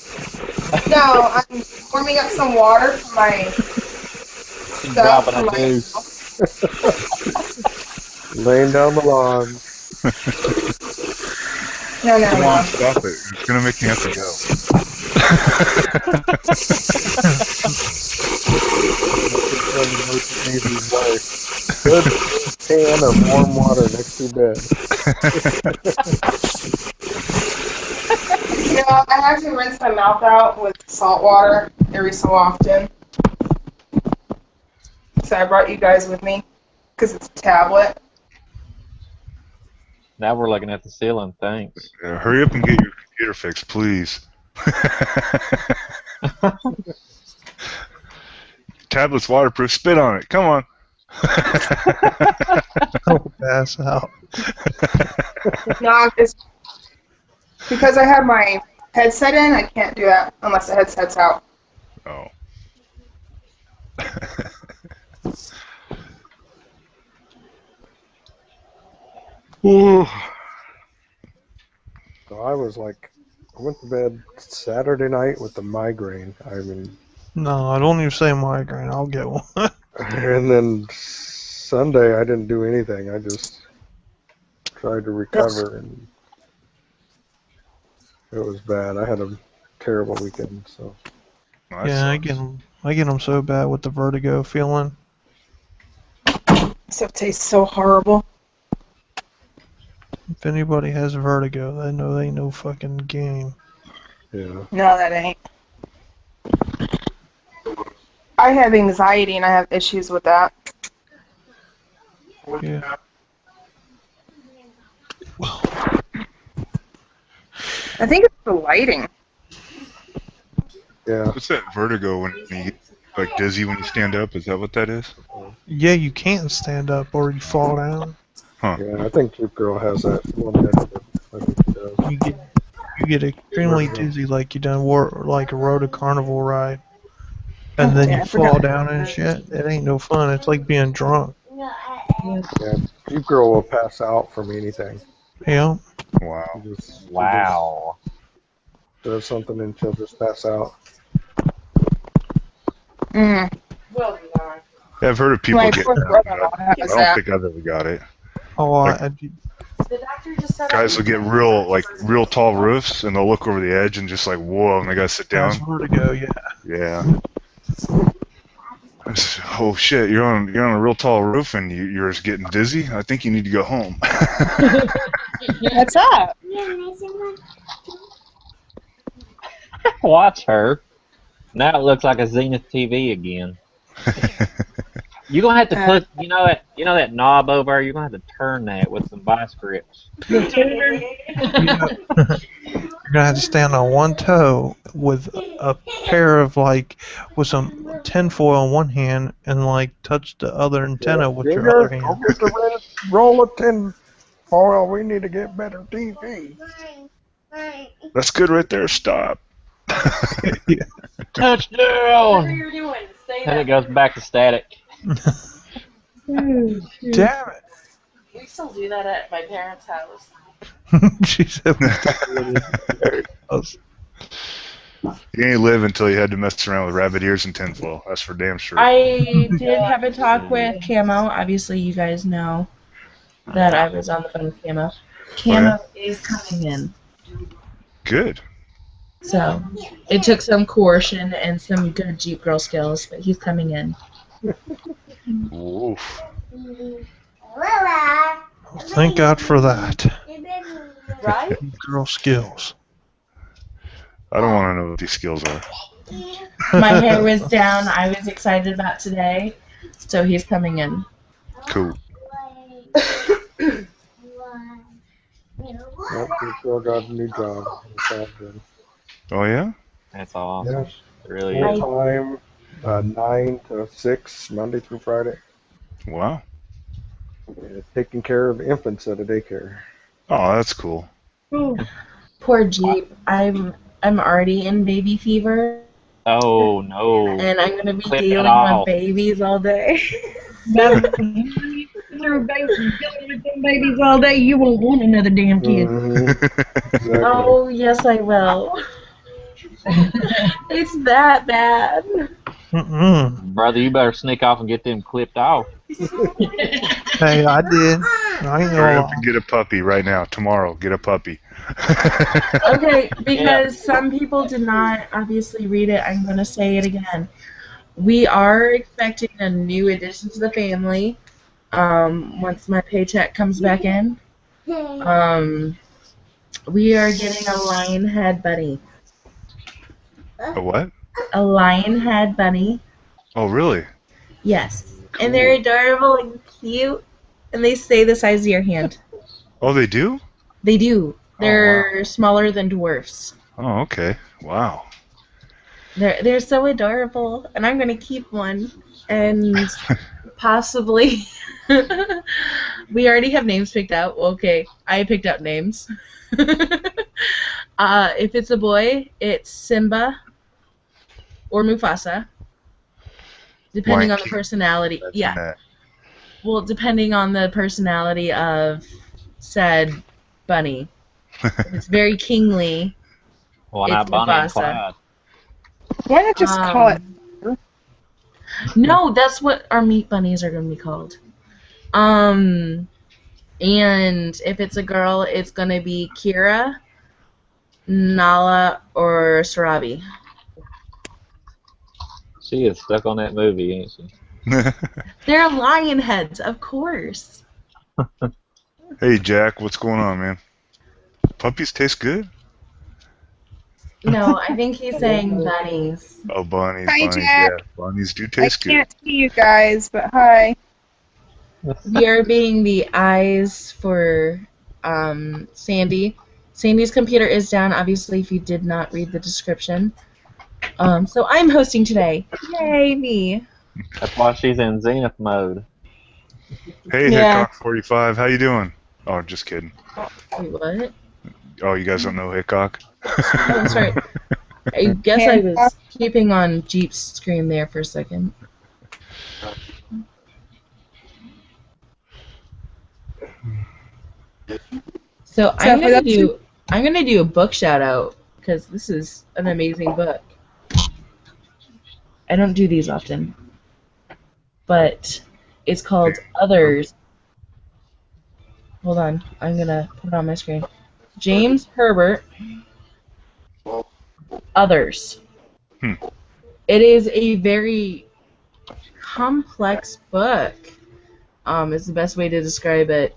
No, I'm warming up some water for my She's stuff. dropping For a my deuce. laying down the lawn. No, Come no. on, stop it. It's going to make me have to go. Navy's wife. Good can of warm water next to bed. You know, I have to rinse my mouth out with salt water every so often. So I brought you guys with me because it's a tablet. Now we're looking at the ceiling, thanks. Hurry up and get your computer fixed, please. Tablet's waterproof. Spit on it. Come on. I'll pass out. No, it's because I have my headset in, I can't do that unless the headset's out. Oh. Ooh. So I went to bed Saturday night with the migraine. I mean, No, I don't even say migraine. I'll get one. and then Sunday I didn't do anything. I just tried to recover, and it was bad. I had a terrible weekend. So That Yeah, sucks. I get them so bad with the vertigo feeling. So it tastes so horrible. If anybody has vertigo, they know they ain't no fucking game. yeah, No, that ain't. I have anxiety and I have issues with that. Yeah. I think it's the lighting. yeah. What's that vertigo when you get like dizzy when you stand up? Is that what that is? Yeah, you can't stand up or you fall down. Yeah, I think Cheap Girl has that one. I think she does. You get extremely Vertigo. dizzy like you done like rode a carnival ride. And then Yeah, you I fall forgot. down and shit. It ain't no fun. It's like being drunk. Yeah, Cheap Girl will pass out from anything. Yeah. Wow. She Wow. just does something and she'll just pass out. Mm. Yeah, I've heard of people My getting poor that. brother-in-law I has don't that. think I've ever got it. Oh, Like- The doctor just said Guys will get real tall roofs, and they'll look over the edge and just like, whoa, and they gotta sit down. that's vertigo, yeah. Yeah. Oh shit! You're on a real tall roof and you're just getting dizzy. I think you need to go home. What's up? Watch her. Now it looks like a Zenith TV again. You're gonna have to put, that knob over there. You're gonna have to turn that with some vice grips. You're gonna have to stand on one toe with a pair of with some tinfoil in one hand and touch the other antenna with your other hand. Go get the red roll of tin foil. We need to get better TV. That's good right there. Stop. Yeah. Touchdown! you're doing. Stay And it goes back to static. Damn it! We still do that at my parents' house. She said we still do it at their house. You ain't live until you had to mess around with rabbit ears and tinfoil. That's for damn sure. I did have a talk with Camo. Obviously, you guys know that I was on the phone with Camo. Camo is coming in. Good. So, it took some coercion and some good Jeep Girl skills, but he's coming in. Oof. Thank God for that. Right? Girl skills. I don't want to know what these skills are. My hair was down. I was excited about today. So, he's coming in. Cool. Yep, Cheap Girl got a new job. It's all good. Oh yeah. That's awesome. Yes. It really is. Full time, 9 to 6, Monday through Friday. Wow. Taking care of infants at a daycare. Oh, that's cool. Poor Jeep. I'm already in baby fever, Oh no. and I'm gonna be Clip it dealing off. with babies all day. Through babies, dealing with them babies all day, you won't want another damn kid. Exactly. Oh yes, I will. It's that bad. Mm-mm. Brother, you better sneak off and get them clipped off. Hey, I did. I ain't Hurry gonna up and get a puppy right now. Tomorrow, get a puppy. Okay, because some people did not obviously read it, I'm gonna say it again. We are expecting a new addition to the family. Once my paycheck comes back in. We are getting a lion head bunny. A what? A lion head bunny. Oh, really? Yes. Cool. And they're adorable and cute. And they stay the size of your hand. Oh, they do? They do. Oh, They're smaller than dwarfs. Oh, okay. Wow. They're so adorable. And I'm gonna keep one. And possibly we already have names picked out. Okay, I picked out names. If it's a boy, it's Simba or Mufasa, depending Lion on the King. personality. That's Yeah. that. Well, depending on the personality of said bunny. If it's very kingly, Why it's not Bonnie and Mufasa. Clyde? Why not just call it? No, that's what our meat bunnies are going to be called. And if it's a girl, it's going to be Kira, Nala, or Sarabi. She is stuck on that movie, ain't she? They're lion heads, of course. Hey, Jack, what's going on, man? Puppies taste good? No, I think he's saying bunnies. Oh, bunnies, Hi, bunnies, Jack. yeah. Bunnies do I taste good. can't see you guys, but hi. We are being the eyes for Sandy. Sandy's computer is down, obviously, if you did not read the description. So I'm hosting today. Yay, me. That's why she's in Zenith mode. Hey, Yeah. Hickok45, how you doing? Oh, just kidding. Wait, what? Oh, you guys don't know Hickok? Oh, I'm sorry. I guess I was keeping on Jeep's screen there for a second. So I'm for gonna those do a book shout out because this is an amazing book. I don't do these often, but it's called Others. Hold on, I'm gonna put it on my screen. James Herbert, Others. It is a very complex book. Is the best way to describe it.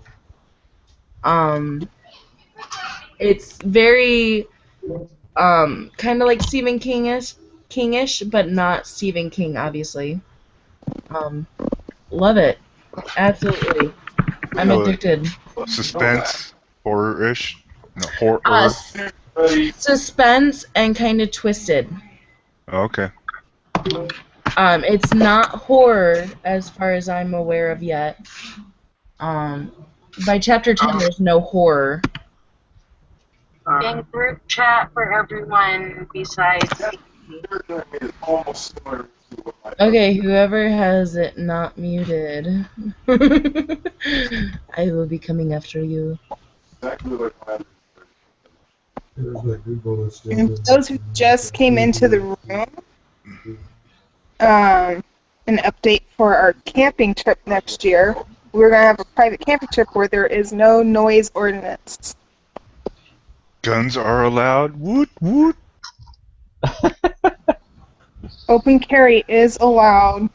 It's very kind of like Stephen Kingish, but not Stephen King, obviously. Love it, absolutely. I'm addicted. Suspense, horror-ish? No, horror. Suspense and kind of twisted. Oh, okay. It's not horror as far as I'm aware of yet. By chapter 10, there's no horror. In group chat for everyone besides Okay, whoever has it not muted, I will be coming after you. And for those who just came into the room, an update for our camping trip next year. We're going to have a private camping trip where there is no noise ordinance. Guns are allowed? Woot, woot. Open carry is allowed.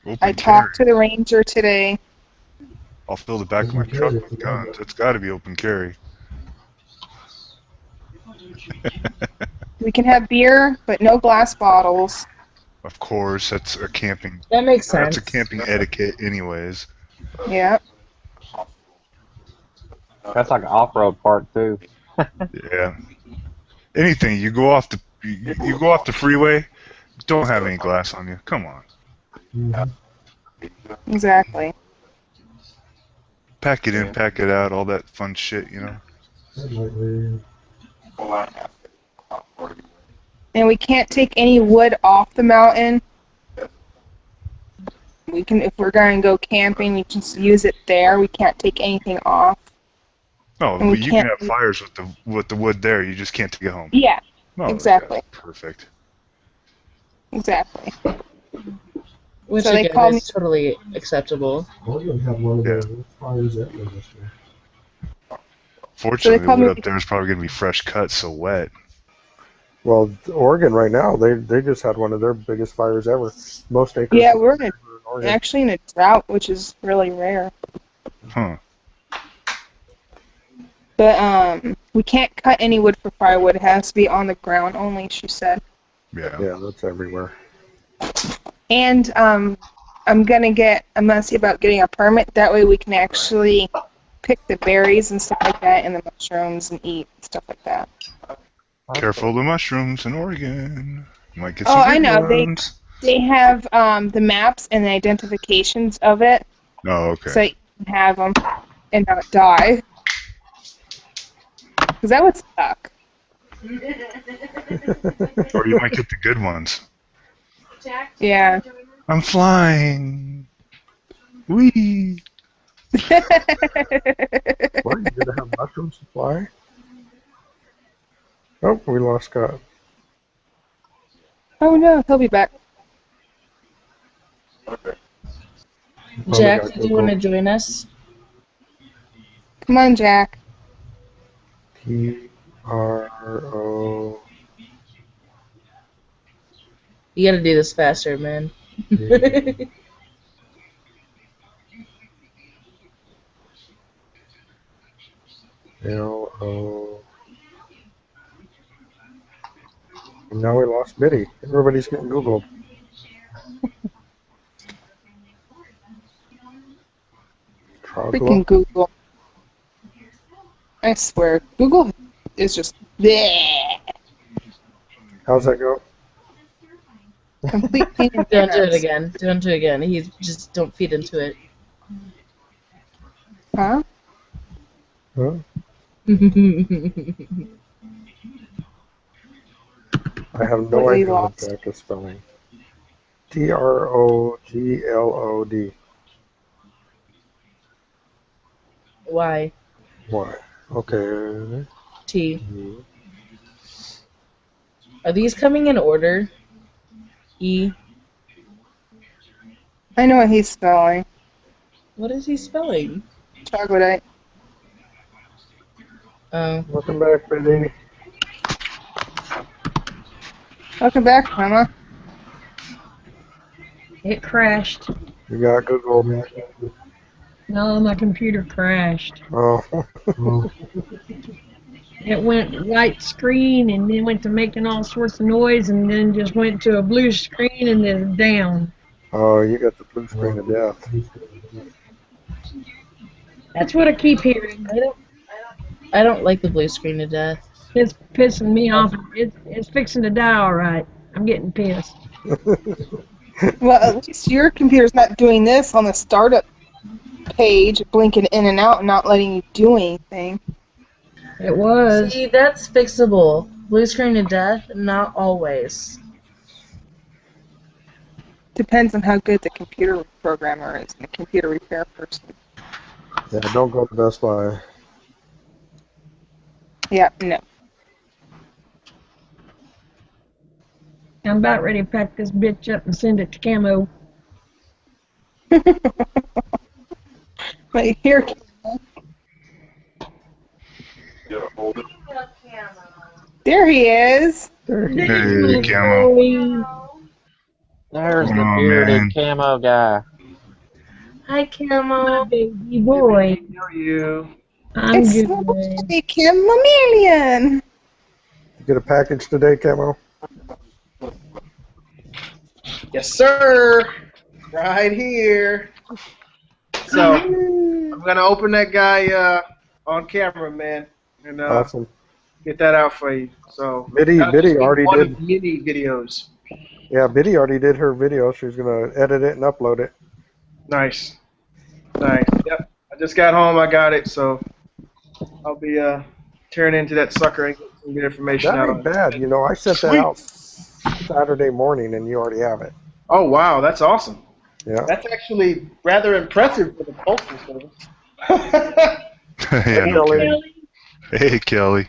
Open I talked to the ranger today. I'll fill the back of my truck with guns. It's got to be open carry. We can have beer, but no glass bottles. Of course, that's a camping. That makes sense. That's a camping etiquette, anyways. Yeah. That's like an off-road park too. Yeah. Anything you go off the you go off the freeway, don't have any glass on you. Come on. Exactly. Pack it in, pack it out, all that fun shit, you know. And we can't take any wood off the mountain. We can, if we're going to go camping, we can use it there. We can't take anything off. No, And we but you can can't- have fires with the wood there. You just can't take it home. Yeah, Oh, exactly. yeah, perfect. Exactly. Which So they again call is me- totally acceptable. Oregon had one of Yeah. the fires ever this year. Fortunately, call the wood me- up there is probably going to be fresh cut, so wet. Well, Oregon right now, they just had one of their biggest fires ever. Most acres. Yeah, we're in Oregon. actually in a drought, which is really rare. Huh. But we can't cut any wood for firewood. It has to be on the ground only, she said. Yeah. Yeah, that's everywhere. And I'm gonna see about getting a permit. That way we can actually pick the berries and stuff like that, and the mushrooms and eat and stuff like that. Careful the mushrooms in Oregon. You might get Oh, some I big know. ones. They have the maps and the identifications of it, Oh, okay. so you can have them and not die. Because that would suck. Or you might get the good ones. Yeah. I'm flying. Whee! What? You gonna have mushroom supply? Oh, we lost Scott. Oh no, he'll be back. Jack, got did you want to Google. join us? Come on, Jack. TRO. You gotta do this faster, man. LO. And now we lost Biddy. Everybody's getting Googled. Trogla. Freaking Google. I swear, Google is just bleh. How's that go? Complete pain in the Don't do it ass. again. Don't do it again. He just don't feed into it. Huh? Huh? I have no Completely idea what lost. Jack is spelling. TROGLOD. Why? Why? Okay. T. Are these coming in order? E. I know what he's spelling. What is he spelling? Troglodyte. Oh. Welcome back, Biddy. Welcome back, Mama. It crashed. You got Google, man. No, my computer crashed. Oh. It went white screen and then went to making all sorts of noise and then just went to a blue screen and then down. Oh, you got the blue screen of death. That's what I keep hearing. I don't like the blue screen of death. It's pissing me off. It's fixing to die all right. I'm getting pissed. Well, at least your computer's not doing this on the startup page, blinking in and out and not letting you do anything. It was. See, that's fixable. Blue screen of death, not always. Depends on how good the computer programmer is and the computer repair person. Yeah, don't go to Best Buy. Yeah, no. I'm about ready to pack this bitch up and send it to Camo. But here, there he is. Hey, Camo. There's the Oh, bearded man. camo guy. Hi, Camo. Baby boy. How are you? I'm It's good. Smokey Chameleon. You get a package today, Camo? Yes, sir. Right here. So I'm gonna open that guy on camera, man, and Awesome. get that out for you. So Biddy that'll just be already one did. of many videos. Yeah, Biddy already did her video. She's gonna edit it and upload it. Nice, nice. Yep. I just got home. I got it, so I'll be tearing into that sucker and get some good information out That on ain't it. bad. You know, I sent that Sweet. out Saturday morning, and you already have it. Oh wow, that's awesome. Yeah. That's actually rather impressive for the postal service. Yeah, no Kelly. kidding. Hey, Kelly.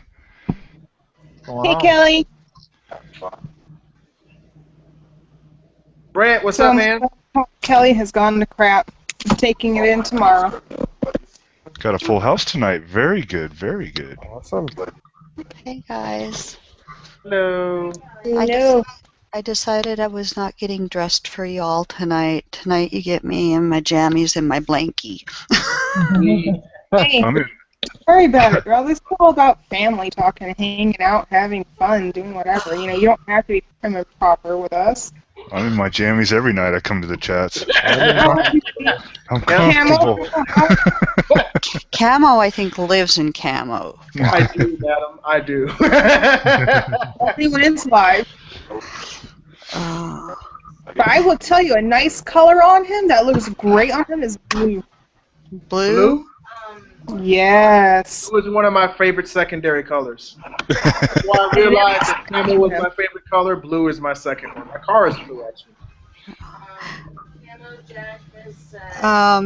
Hey, Kelly. Brent, what's So up, man? Kelly has gone to crap. I'm taking it in tomorrow. Got a full house tonight. Very good, very good. Awesome. Hey guys, Hello. I decided I was not getting dressed for y'all tonight. Tonight you get me in my jammies and my blankie. Hey, I'm in, worry about it, girl. This is all about family talking, hanging out, having fun, doing whatever. You know, you don't have to be prim and proper with us. I'm in my jammies every night I come to the chats. I'm Camel. comfortable. Camo, I think, lives in camo. I do, madam. I do. Only when it's live. Oh, But I will tell you, a nice color on him that looks great on him is blue. blue? Yes. Blue is one of my favorite secondary colors. Well, I realized that camel was my favorite color. Blue is my second one. My car is blue, actually.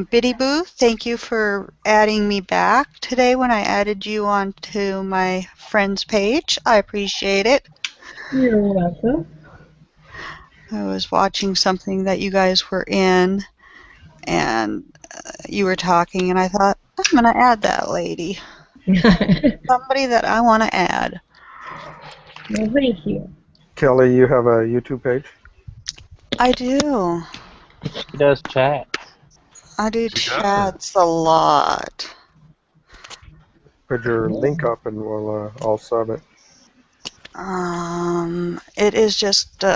Biddy Boo, thank you for adding me back today when I added you onto my friends page. I appreciate it. You're welcome. I was watching something that you guys were in, and you were talking, and I thought, I'm going to add that lady. Somebody that I want to add. Well, thank you. Kelly, you have a YouTube page? I do. She does chat. I do She does. chats a lot. Put your link up and I'll sub it. It is just, You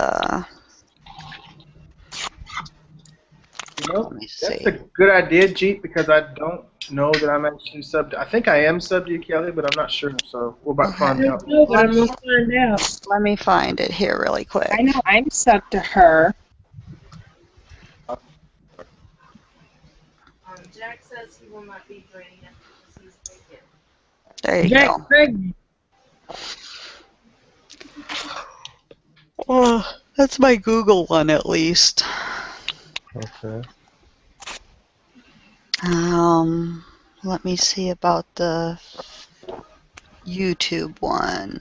know, let me that's see. a good idea, Jeep, because I don't know that I'm actually subbed. I think I am subbed to you, Kelly, but I'm not sure. So we're about to Okay. I find don't out. know, but I'm going to find out. Let me find it here really quick. I know I'm subbed to her. Jack says he will not be joining us because he's taken. There you Jack's go. pregnant. Oh, that's my Google one at least. Okay. Let me see about the YouTube one.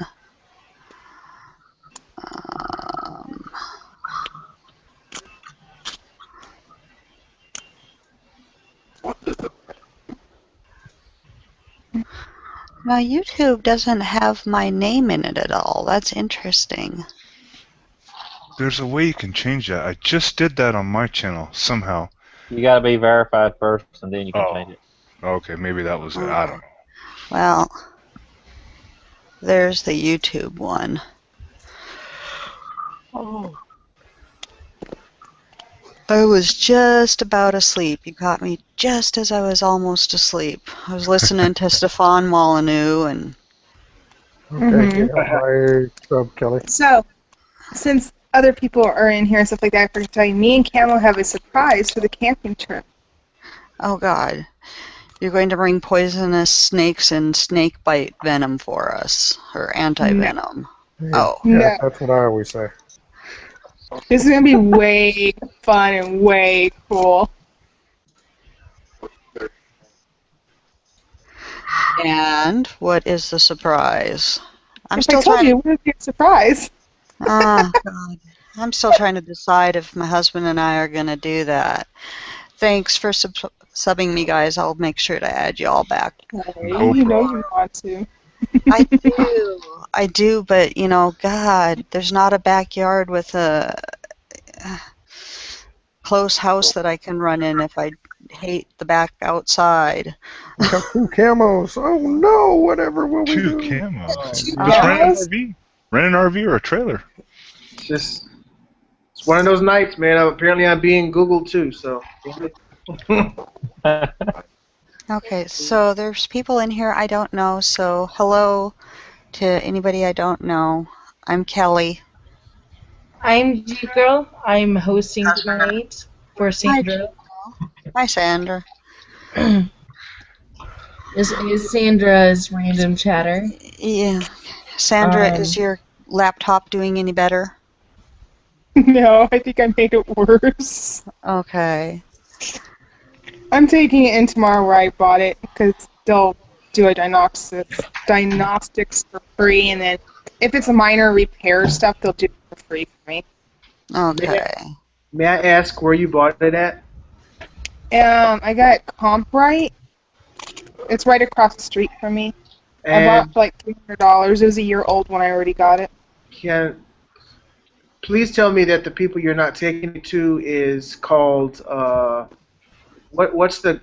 Now YouTube doesn't have my name in it at all. That's interesting. There's a way you can change that. I just did that on my channel somehow. You gotta be verified first, and then you can change it. Okay, maybe that was it. I don't know. Well, there's the YouTube one. Oh. I was just about asleep. You caught me just as I was almost asleep. I was listening to Stefan Molyneux and Okay, you have my sub, Kelly. So, since other people are in here and stuff like that, I forgot to tell you, me and Camel have a surprise for the camping trip. oh god, you're going to bring poisonous snakes and snake bite venom for us, or anti-venom. Oh. Yeah, No. that's what I always say. This is going to be way fun and way cool. And what is the surprise? I'm If still I told trying you, it would be a surprise. Oh, God. I'm still trying to decide if my husband and I are going to do that. Thanks for subbing me, guys. I'll make sure to add you all back. No You know problem. you want to. I do, but, you know, God, there's not a backyard with a close house that I can run in if I hate the back outside. We have 2 camos. Oh no, whatever will we 2 do? camos. Just camos? rent an RV. Rent an RV or a trailer. It's one of those nights, man. Apparently, I'm being Googled too. So. Okay, so there's people in here I don't know, so hello to anybody I don't know. I'm Kelly. I'm Jeep Girl. I'm hosting tonight for Sandra. Hi, Sandra. This is Sandra's random chatter. Yeah. Sandra, is your laptop doing any better? No, I think I made it worse. Okay. I'm taking it in tomorrow where I bought it because they'll do a diagnostics for free, and then if it's a minor repair stuff, they'll do it for free for me. Okay. May I ask where you bought it at? I got it CompRite. It's right across the street from me. I bought it for like $300. It was a year old when I already got it. Please tell me that the people you're not taking it to is called what's the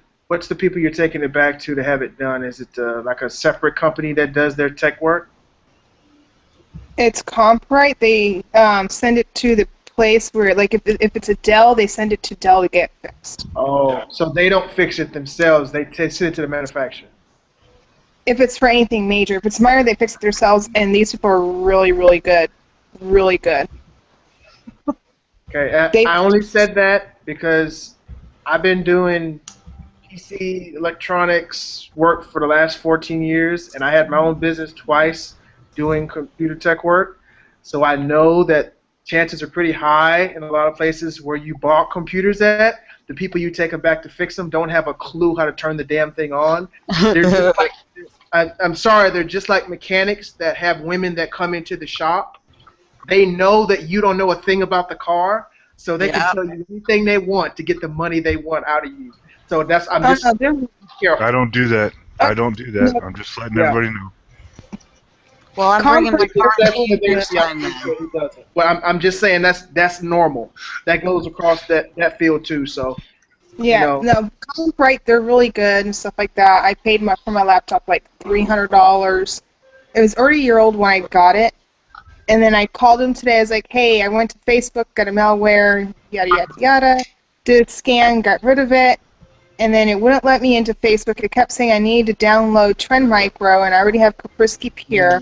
people you're taking it back to have it done? Is it like a separate company that does their tech work? It's CompRite. They send it to the place where, like, if it's a Dell, they send it to Dell to get fixed. Oh, so they don't fix it themselves. They send it to the manufacturer. If it's for anything major. If it's minor, they fix it themselves, and these people are really, really good. Really good. Okay, I only said that because I've been doing PC electronics work for the last 14 years, and I had my own business twice doing computer tech work. So I know that chances are pretty high in a lot of places where you bought computers at. The people you take them back to fix them don't have a clue how to turn the damn thing on. They're just like, I'm sorry, they're just like mechanics that have women that come into the shop. They know that you don't know a thing about the car, so they can tell you anything they want to get the money they want out of you. So that's I'm just careful. I don't do that. I don't do that. I'm just letting everybody know. Well, I'm bringing my car Except for to you this time then. who doesn't. Well, I'm just saying that's normal. That goes across that field too. So Yeah, no, right, they're really good and stuff like that. I paid for my laptop like $300. It was already a year old when I got it, and then I called them today. I was like, hey, I went to Facebook, got a malware, yada yada yada. Did a scan, got rid of it, and then it wouldn't let me into Facebook. It kept saying I needed to download Trend Micro, and I already have Kaspersky Pure.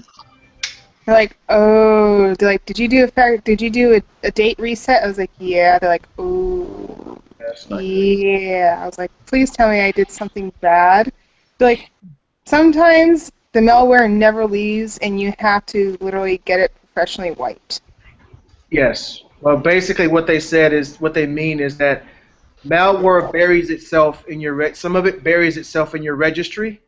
They're like, oh, they're like, did you do a date reset? I was like, yeah. They're like, oh. Yeah, I was like, please tell me I did something bad. Like, sometimes the malware never leaves, and you have to literally get it professionally wiped. yes. Well, basically, what they mean is that malware buries itself in your some of it buries itself in your registry,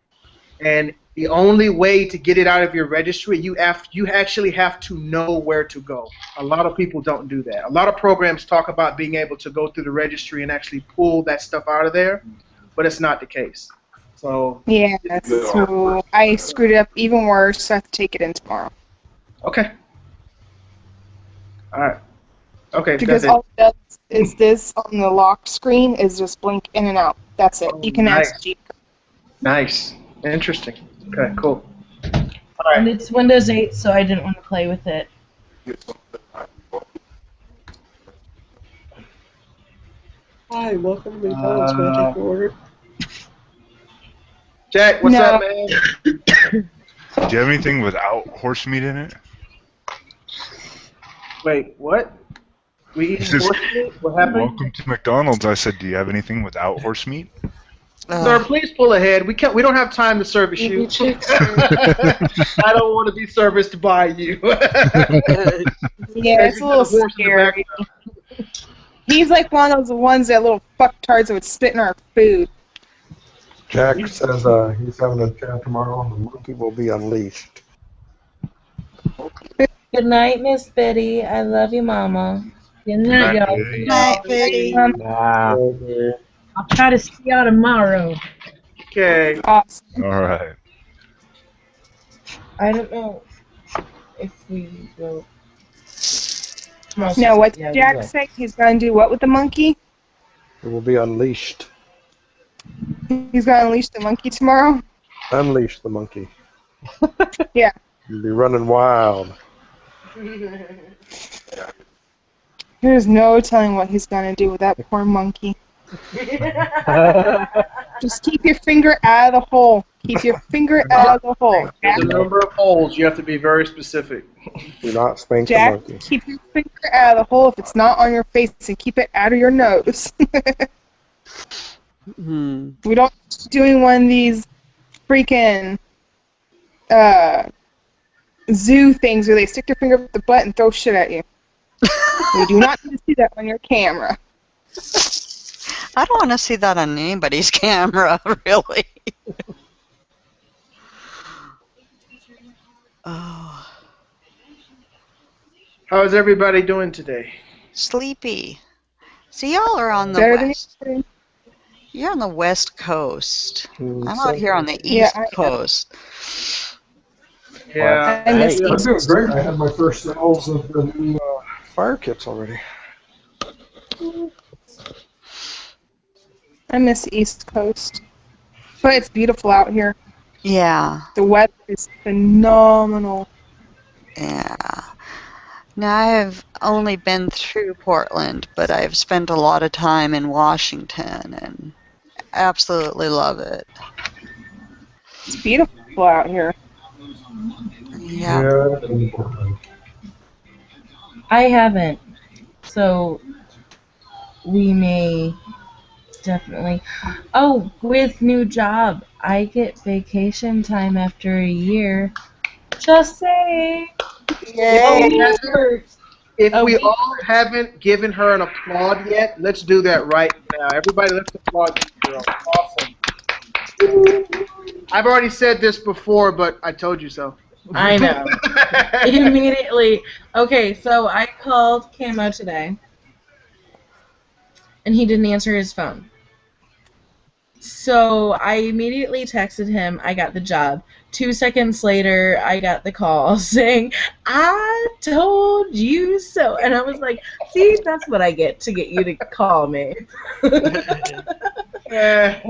and the only way to get it out of your registry, you actually have to know where to go. A lot of people don't do that. A lot of programs talk about being able to go through the registry and actually pull that stuff out of there, but it's not the case. So yeah, so I screwed it up even worse, so I have to take it in tomorrow. Okay. All right. Okay. Because all it does is this on the lock screen is just blink in and out. That's it. You can ask Jeep. Nice. Interesting. Okay, cool. All right. And it's Windows 8, so I didn't want to play with it. Hi, welcome to McDonald's. May I take your order? Jack, what's up, man? Do you have anything without horse meat in it? Wait, what? We eat horse meat? What happened? Welcome to McDonald's. I said, do you have anything without horse meat? Sir, please pull ahead. We don't have time to service you. I don't want to be serviced by you. Yeah, it's a little scary. He's like one of those ones that little fucktards that would spit in our food. Jack says he's having a chat tomorrow and the monkey will be unleashed. Good night, Miss Betty. I love you, Mama. Good night, y'all. Good night, Betty. I'll try to see y'all tomorrow. Okay. Awesome. All right. I don't know if we will. No, what's Jack say? He's going to do what with the monkey? It will be unleashed. He's going to unleash the monkey tomorrow? Unleash the monkey. Yeah. You'll be running wild. There's no telling what he's going to do with that poor monkey. Just keep your finger out of the hole. Keep your finger out of the hole. There's a number of holes. You have to be very specific. Do not spank Jack, the monkey. keep your finger out of the hole if it's not on your face, and keep it out of your nose. We don't doing one of these freaking zoo things where they stick their finger up the butt and throw shit at you. We do not need to see that on your camera. I don't want to see that on anybody's camera, really. Oh. How's everybody doing today? Sleepy. See, y'all are on the west. You're on the west coast. I'm out here on the east coast. Yeah. I'm doing great. I had my first sales of the new fire kits already. I miss the East Coast. But it's beautiful out here. Yeah. The weather is phenomenal. Yeah. Now, I've only been through Portland, but I've spent a lot of time in Washington and absolutely love it. It's beautiful out here. Yeah. I haven't. So we may Definitely. Oh, with new job, I get vacation time after a year. Just saying. Yay! If A we week. all haven't given her an applaud yet, let's do that right now. Everybody, let's applaud this girl. Awesome. I've already said this before, but I told you so. I know. Immediately. Okay, so I called Camo today, and he didn't answer his phone. So I immediately texted him, I got the job. 2 seconds later, I got the call saying, I told you so. And I was like, see, that's what I get to get you to call me. We had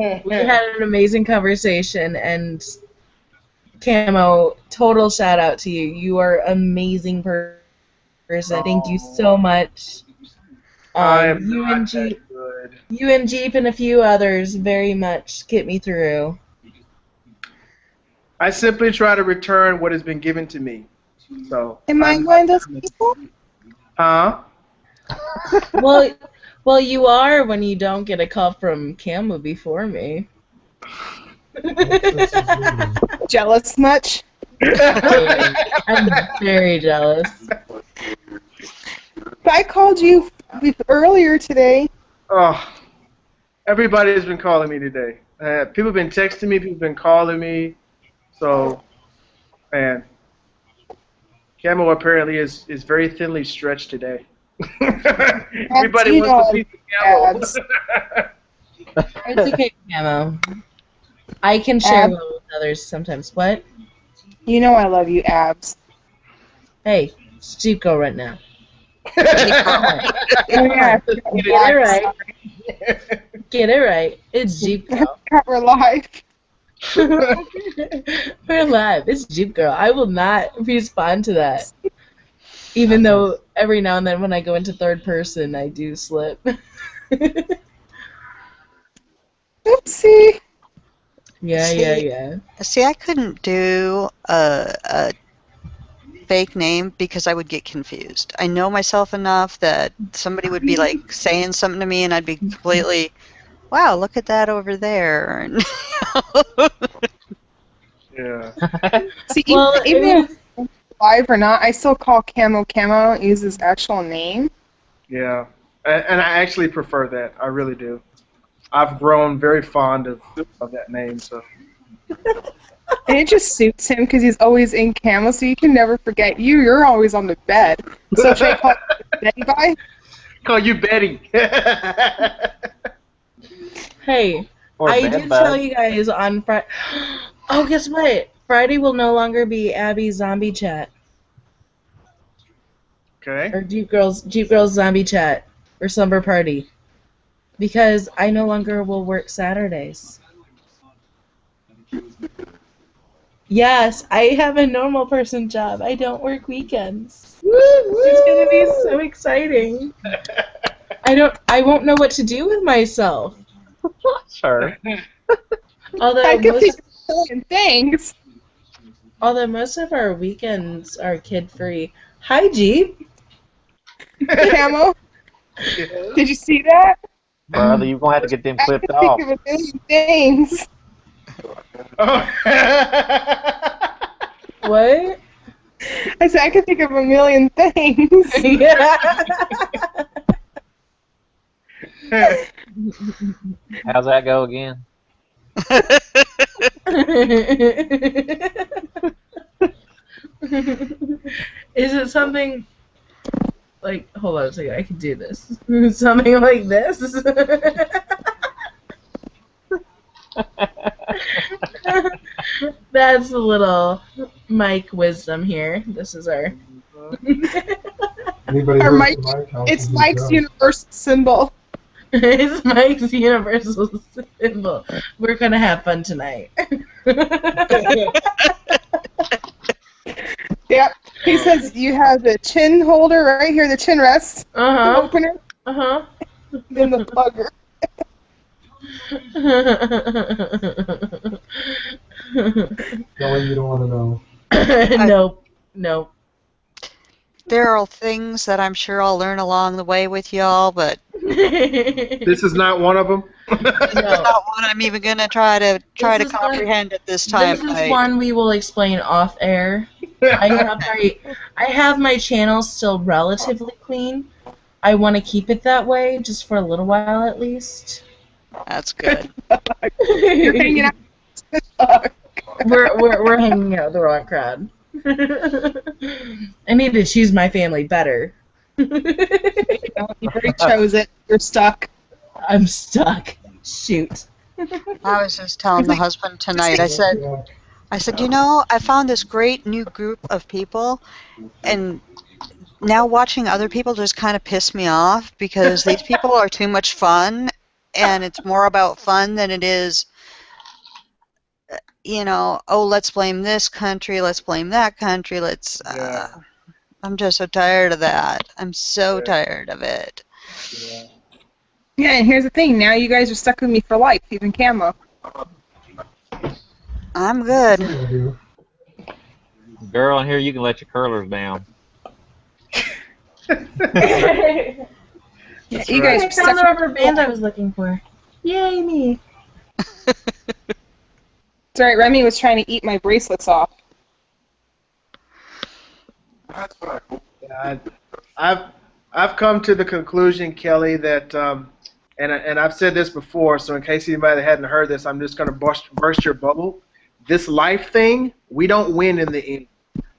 an amazing conversation, and Camo, total shout out to you. You are an amazing person. Thank you so much. I am You not and that Jeep, good. you and Jeep and a few others very much get me through. I simply try to return what has been given to me. So. Am I one of those people? Huh? Well, you are when you don't get a call from Camo before me. Jealous much? I'm very jealous. I called you earlier today. Oh, everybody has been calling me today. People have been texting me. People have been calling me. So, man, Camo apparently is very thinly stretched today. Everybody wants a piece of Camo. It's okay, Camo. I can share well with others sometimes. What? You know I love you, Abs. Hey, it's Jeep Girl right now. Yeah, Get it right. Get it right. It's Jeep Girl. We're live. We're live. It's Jeep Girl. I will not respond to that. Even though every now and then when I go into third person, I do slip. Oopsie. Yeah. See, I couldn't do a fake name because I would get confused. I know myself enough that somebody would be like saying something to me and I'd be completely, wow, look at that over there. And, Yeah. See, Well, even if it's live or not, I still call Camo Camo, use his actual name. Yeah. And I actually prefer that. I really do. I've grown very fond of that name. So. And it just suits him because he's always in camo, so you can never forget you. You're always on the bed. So should I call you Betty Bye? Call you Betty. Hey, Or I bed did bug. tell you guys on Friday. Oh, guess what? Friday will no longer be Abby's zombie chat Okay. or Jeep Girls zombie chat or slumber party because I no longer will work Saturdays. Yes, I have a normal person job. I don't work weekends. It's gonna be so exciting. I won't know what to do with myself. Sure. Although I can think most, of a million things. although most of our weekends are kid free. Hi, Jeep. Camo, did you see that? Brother, you're going to have to get them I clipped can off. think of a million things. Oh. What? I said I can think of a million things. Yeah. How's that go again? Is it something like, hold on a second, I can do this. Something like this? That's a little mic wisdom here. This is our... Anybody Or heard Mike, from Mike? How's it's he Mike's doing? universal symbol. It's Mike's universal symbol. We're gonna have fun tonight. Yep. He says you have the chin holder right here, the chin rest, the Uh-huh. opener, Uh-huh. then the plugger. Kelly, you don't want to know. Nope. there are things that I'm sure I'll learn along the way with y'all, but This is not one of them. This is No. not one I'm even gonna try to This is one- comprehend at this time. This is one we will explain off air. I have my channel still relatively clean. I want to keep it that way just for a little while at least. That's good. You're hanging out with the dog. we're hanging out with the wrong crowd. I need to choose my family better. You already chose it. You're stuck. I'm stuck. Shoot. I was just telling the husband tonight. I said, you know, I found this great new group of people, and now watching other people just kind of piss me off because these people are too much fun, and it's more about fun than it is, you know, oh, let's blame this country, let's blame that country, let's. I'm just so tired of that. I'm so tired of it. Yeah. Yeah, and here's the thing. Now you guys are stuck with me for life, even Camo. I'm good. Girl, in here you can let your curlers down. Yeah, you guys I are found stuck the rubber band I was looking for. Yay, me. It's alright, Remy was trying to eat my bracelets off. Yeah, I've come to the conclusion, Kelly, that and I've said this before, so in case anybody hadn't heard this, I'm just going to burst your bubble. This life thing, we don't win in the end.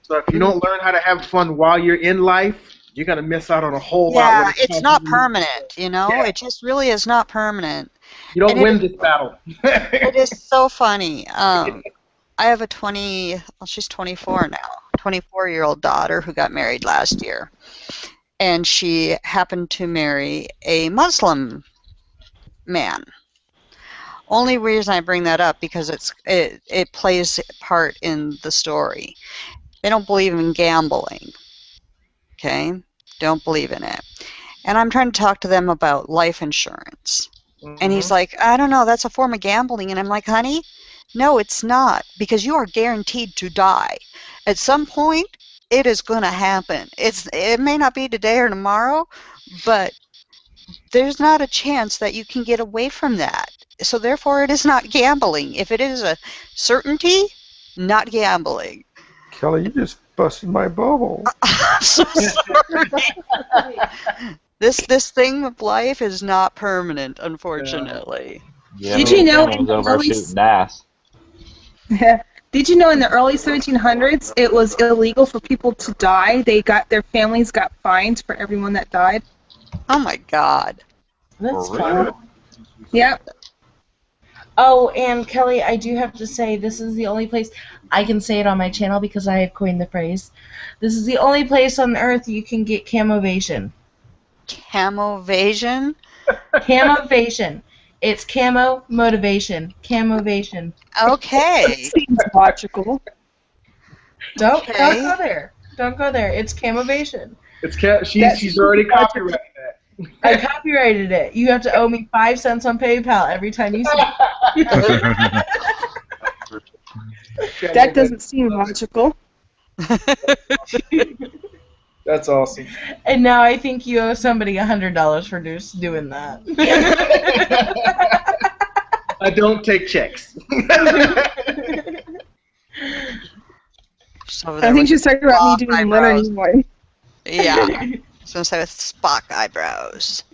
So if you don't learn how to have fun while you're in life, you're going to miss out on a whole lot. Yeah, when it it's comes not to- permanent, you know? Yeah. It just really is not permanent. You don't And win this battle. It is so funny. I have a she's 24 now, 24-year-old daughter who got married last year. And she happened to marry a Muslim man. Only reason I bring that up because it plays a part in the story. They don't believe in gambling. Okay? Don't believe in it. And I'm trying to talk to them about life insurance. And he's like, I don't know, that's a form of gambling. And I'm like, honey, no, it's not, because you are guaranteed to die. At some point, it is going to happen. It may not be today or tomorrow, but there's not a chance that you can get away from that. So therefore, it is not gambling. If it is a certainty, not gambling. Kelly, you just busted my bubble. I'm so sorry. This thing of life is not permanent, unfortunately. Yeah, Did you know was over early- shooting dice. Did you know in the early 1700s it was illegal for people to die? Their families got fined for everyone that died. Oh my God. That's For fun. real? Yep. Oh, and Kelly, I do have to say, this is the only place I can say it on my channel because I have coined the phrase. This is the only place on earth you can get camovation. Camovation? Camovation. It's camo motivation. Camovation. Okay. Seems logical. Don't Okay. go there. Don't go there. It's camovation. She's already copyrighted that. I copyrighted it. You have to owe me 5 cents on PayPal every time you say it. That doesn't seem logical. That's awesome. And now I think you owe somebody $100 for just doing that. I don't take checks. So I think she's talking about me doing eyebrows. Leonard Nimoy. Yeah. I was going to say with Spock eyebrows.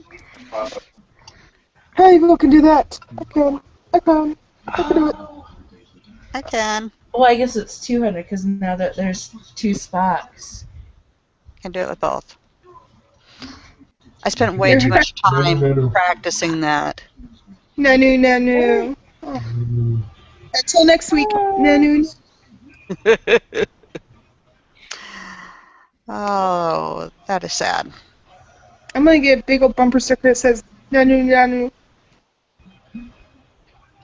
Hey, people can do that. I can do it. I can. Well, I guess it's 200 because now that there's 2 Spocks. Can do it with both. I spent way too much time practicing that. No. Oh. Until next week. No. Oh, that is sad. I'm gonna get a big old bumper sticker that says no.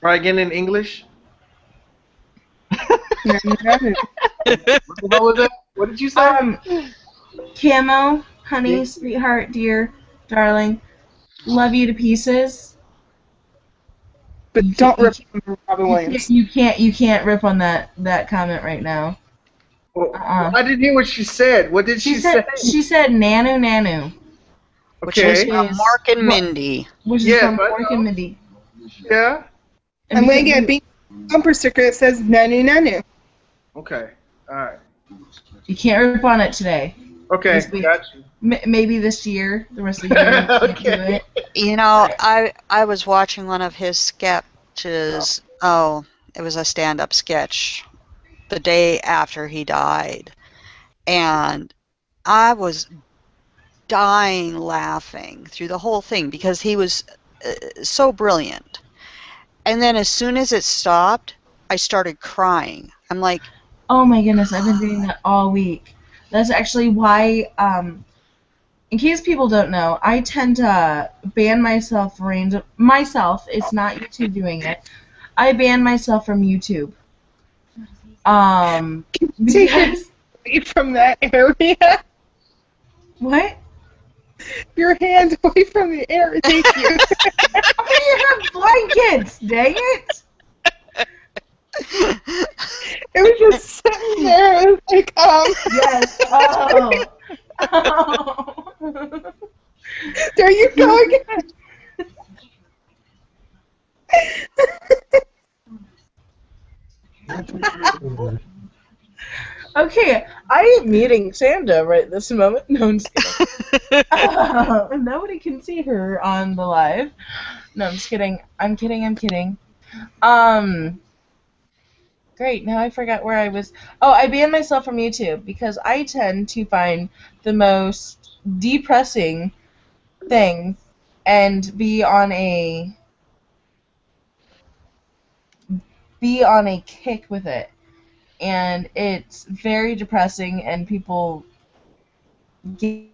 Try again in English. No. What was that? What did you say? Camo, honey, sweetheart, dear, darling, love you to pieces. But don't rip on Robin Williams. You can't rip on that comment right now. I didn't hear what she said. What did she say? She said nanu. Which is Okay. from Mark and Mindy. Which is Yes, from I Mork know. and Mindy. Yeah. And I'm going to because get a big bumper sticker that says Nanu Nanu. Okay. All right. you can't rip on it today. Okay. This week. Got you. Maybe this year, the rest of the year, you can't do Okay. it. You know, Right. I was watching one of his sketches. Oh, it was a stand-up sketch the day after he died, and I was dying laughing through the whole thing because he was so brilliant. And then as soon as it stopped, I started crying. I'm like, Oh my goodness, I've been doing that all week. That's actually why, in case people don't know, I tend to ban myself myself, it's not YouTube doing it. I ban myself from YouTube. Take your Because away from that area. what? Your hand away from the area. Thank you. I have blankets, dang it! It was just sitting there. It was like, Yes. Oh. there you go again. Okay, I am muting Sandra right this moment. No, I'm just kidding. Nobody can see her on the live. No, I'm just kidding. I'm kidding. Great, now I forgot where I was. Oh, I banned myself from YouTube because I tend to find the most depressing things and be on a kick with it. And it's very depressing, and people get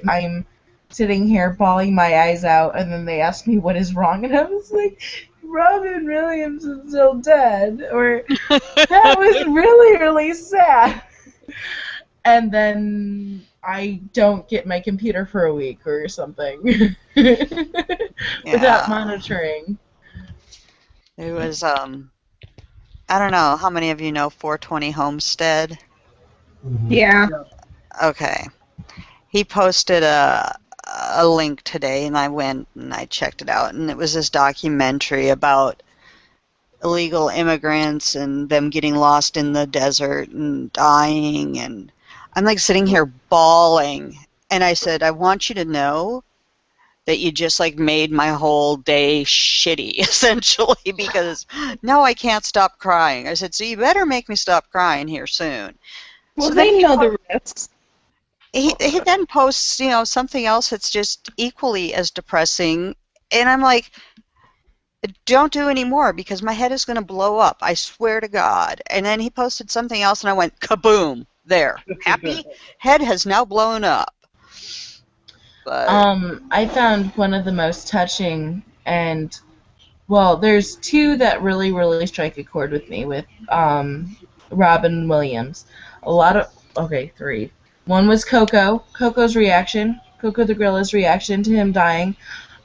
I'm sitting here bawling my eyes out, and then they ask me what is wrong, and I was like, Robin Williams is still dead, or that was really sad. And then I don't get my computer for a week or something without yeah. monitoring. It was, I don't know, how many of you know 420 Homestead? Yeah. Okay. He posted a link today, and I went and I checked it out, and it was this documentary about illegal immigrants and them getting lost in the desert and dying, and I'm like sitting here bawling, and I said, I want you to know that you just like made my whole day shitty, essentially, because now I can't stop crying. I said, so you better make me stop crying here soon. Well, So then they know the risks. he then posts, you know, something else that's just equally as depressing, and I'm like, don't do any more because my head is going to blow up. I swear to God. And then he posted something else, and I went kaboom. There, happy head has now blown up. But I found one of the most touching, and well, there's two that really strike a chord with me with Robin Williams. Three. One was Coco's reaction, Coco the gorilla's reaction to him dying.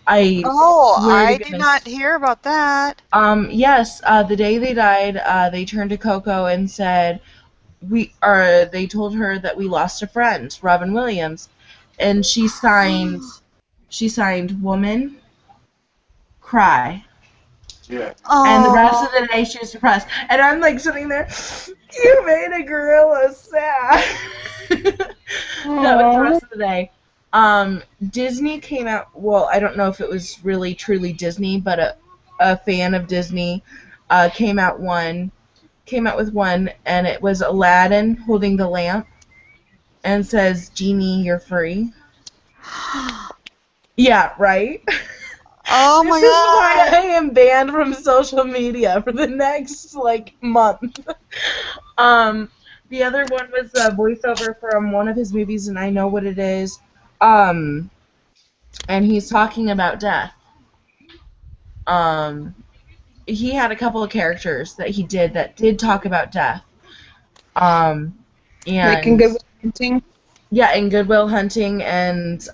I swear to I did goodness. not hear about that. Yes, the day they died, they turned to Coco and said, they told her that we lost a friend, Robin Williams, and she signed woman, cry. Yeah. And the rest of the day she was depressed. And I'm like sitting there, you made a gorilla sad. That was the rest of the day. Disney came out, well, I don't know if it was really truly Disney, but a fan of Disney came out with one, and it was Aladdin holding the lamp and says, Genie, you're free. Yeah, right? Oh my This is God. why I am banned from social media for the next, month. The other one was a voiceover from one of his movies, and I know what it is. And he's talking about death. He had a couple of characters that he did that did talk about death. And Like in Good Will Hunting. Yeah, in Good Will Hunting, and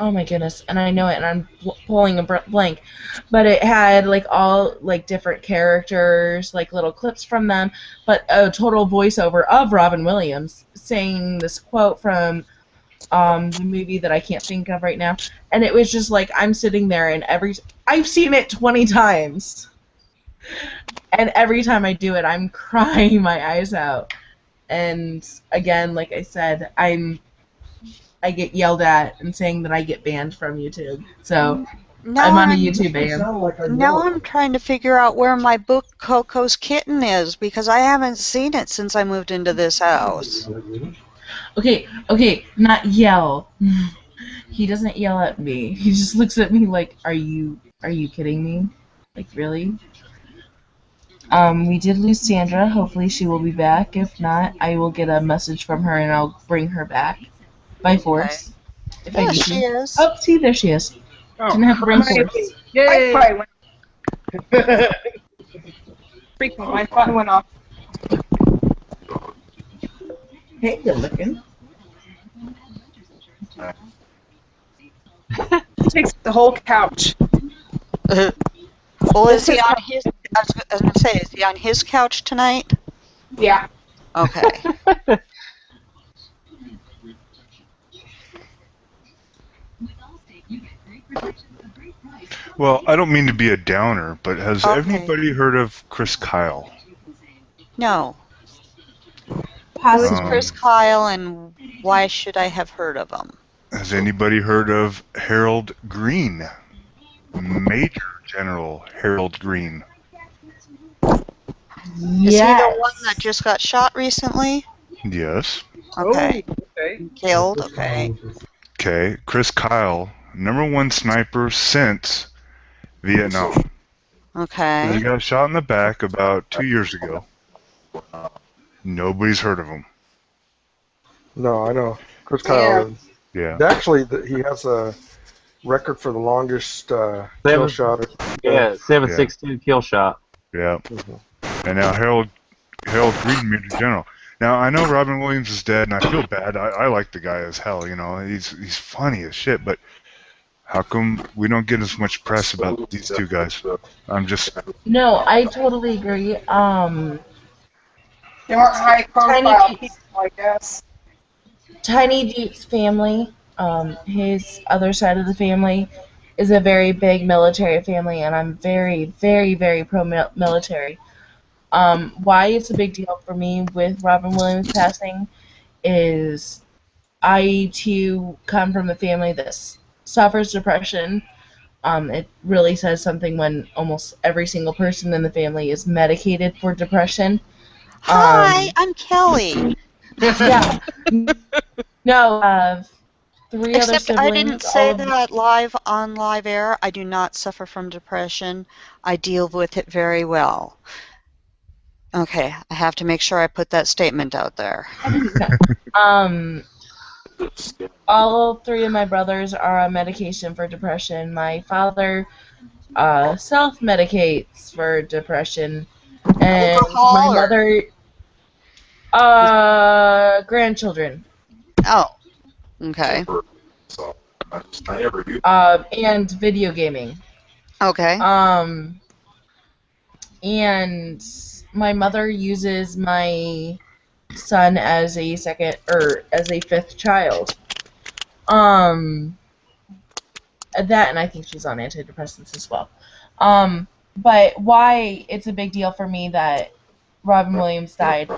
oh my goodness, and I know it, and I'm pulling a blank, but it had all different characters, little clips from them, but a total voiceover of Robin Williams saying this quote from the movie that I can't think of right now, and it was just like I'm sitting there and I've seen it 20 times, and every time I do it, I'm crying my eyes out. And again, like I said, I get yelled at and saying that I get banned from YouTube. So Now I'm on a I'm YouTube Doesn't ban. sound like I now know I'm trying to figure out where my book Coco's Kitten is because I haven't seen it since I moved into this house. it. Okay, not yell. He doesn't yell at me. He just looks at me like, are you kidding me? Like, really? We did lose Sandra. Hopefully she will be back. If not, I will get a message from her and I'll bring her back by Okay. force. If I There need she to. is. Oh, see, there she is. Oh, Didn't have to bring My force. yay! Wi-Fi went. Freaking Wi-Fi went off. Hey, good looking. It takes the whole couch. Well, is This he is on his? I was gonna say, is he on his couch tonight? Yeah. Okay. Well, I don't mean to be a downer, but has Okay. anybody heard of Chris Kyle? No. Who is Possibly. Chris Kyle, and why should I have heard of him? Has anybody heard of Harold Green? Major General Harold Green. Is he the one that just got shot recently? Yes. Okay. Oh, okay. Killed. Okay. Okay. Chris Kyle, #1 sniper since Vietnam. He Okay. got shot in the back about 2 years ago. Nobody's heard of him. No, I know. Chris Kyle. Yeah. Actually, he has a record for the longest kill Seven- shot. Yeah, 7.62 kill shot. Yeah. Mhm. And now Harold Green, Major General. Now I know Robin Williams is dead, and I feel bad. I like the guy as hell. You know, he's funny as shit. But how come we don't get as much press about these two guys? I'm just No, I totally agree. They weren't high profile people, I guess. Tiny Duke's family, his other side of the family, is a very big military family, and I'm very, very, very pro-military. Why it's a big deal for me with Robin Williams passing is I, too, come from a family that suffers depression. It really says something when almost every single person in the family is medicated for depression. Hi, I'm Kelly. Yeah. No, 3 other Except siblings. I didn't say all of- that live on live air. I do not suffer from depression. I deal with it very well. Okay, I have to make sure I put that statement out there. All 3 of my brothers are on medication for depression. My father self-medicates for depression, and Alcohol my or- mother, grandchildren, Oh, okay. and video gaming. Okay. And my mother uses my son as a second or as a 5th child. That, and I think she's on antidepressants as well. But why it's a big deal for me that Robin Williams died,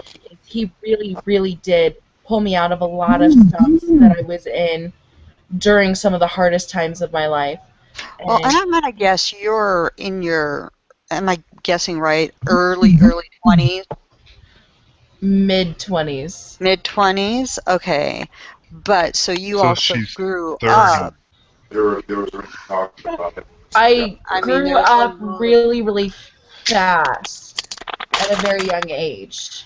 he really, really did pull me out of a lot of stuff that I was in during some of the hardest times of my life. Well, and I'm gonna guess you're in your, am I guessing right, early 20s? Mid-20s. Mid-20s? Okay. But, so you So also she's grew 30. up. I I mean, grew there's a up lot- really, really fast at a very young age.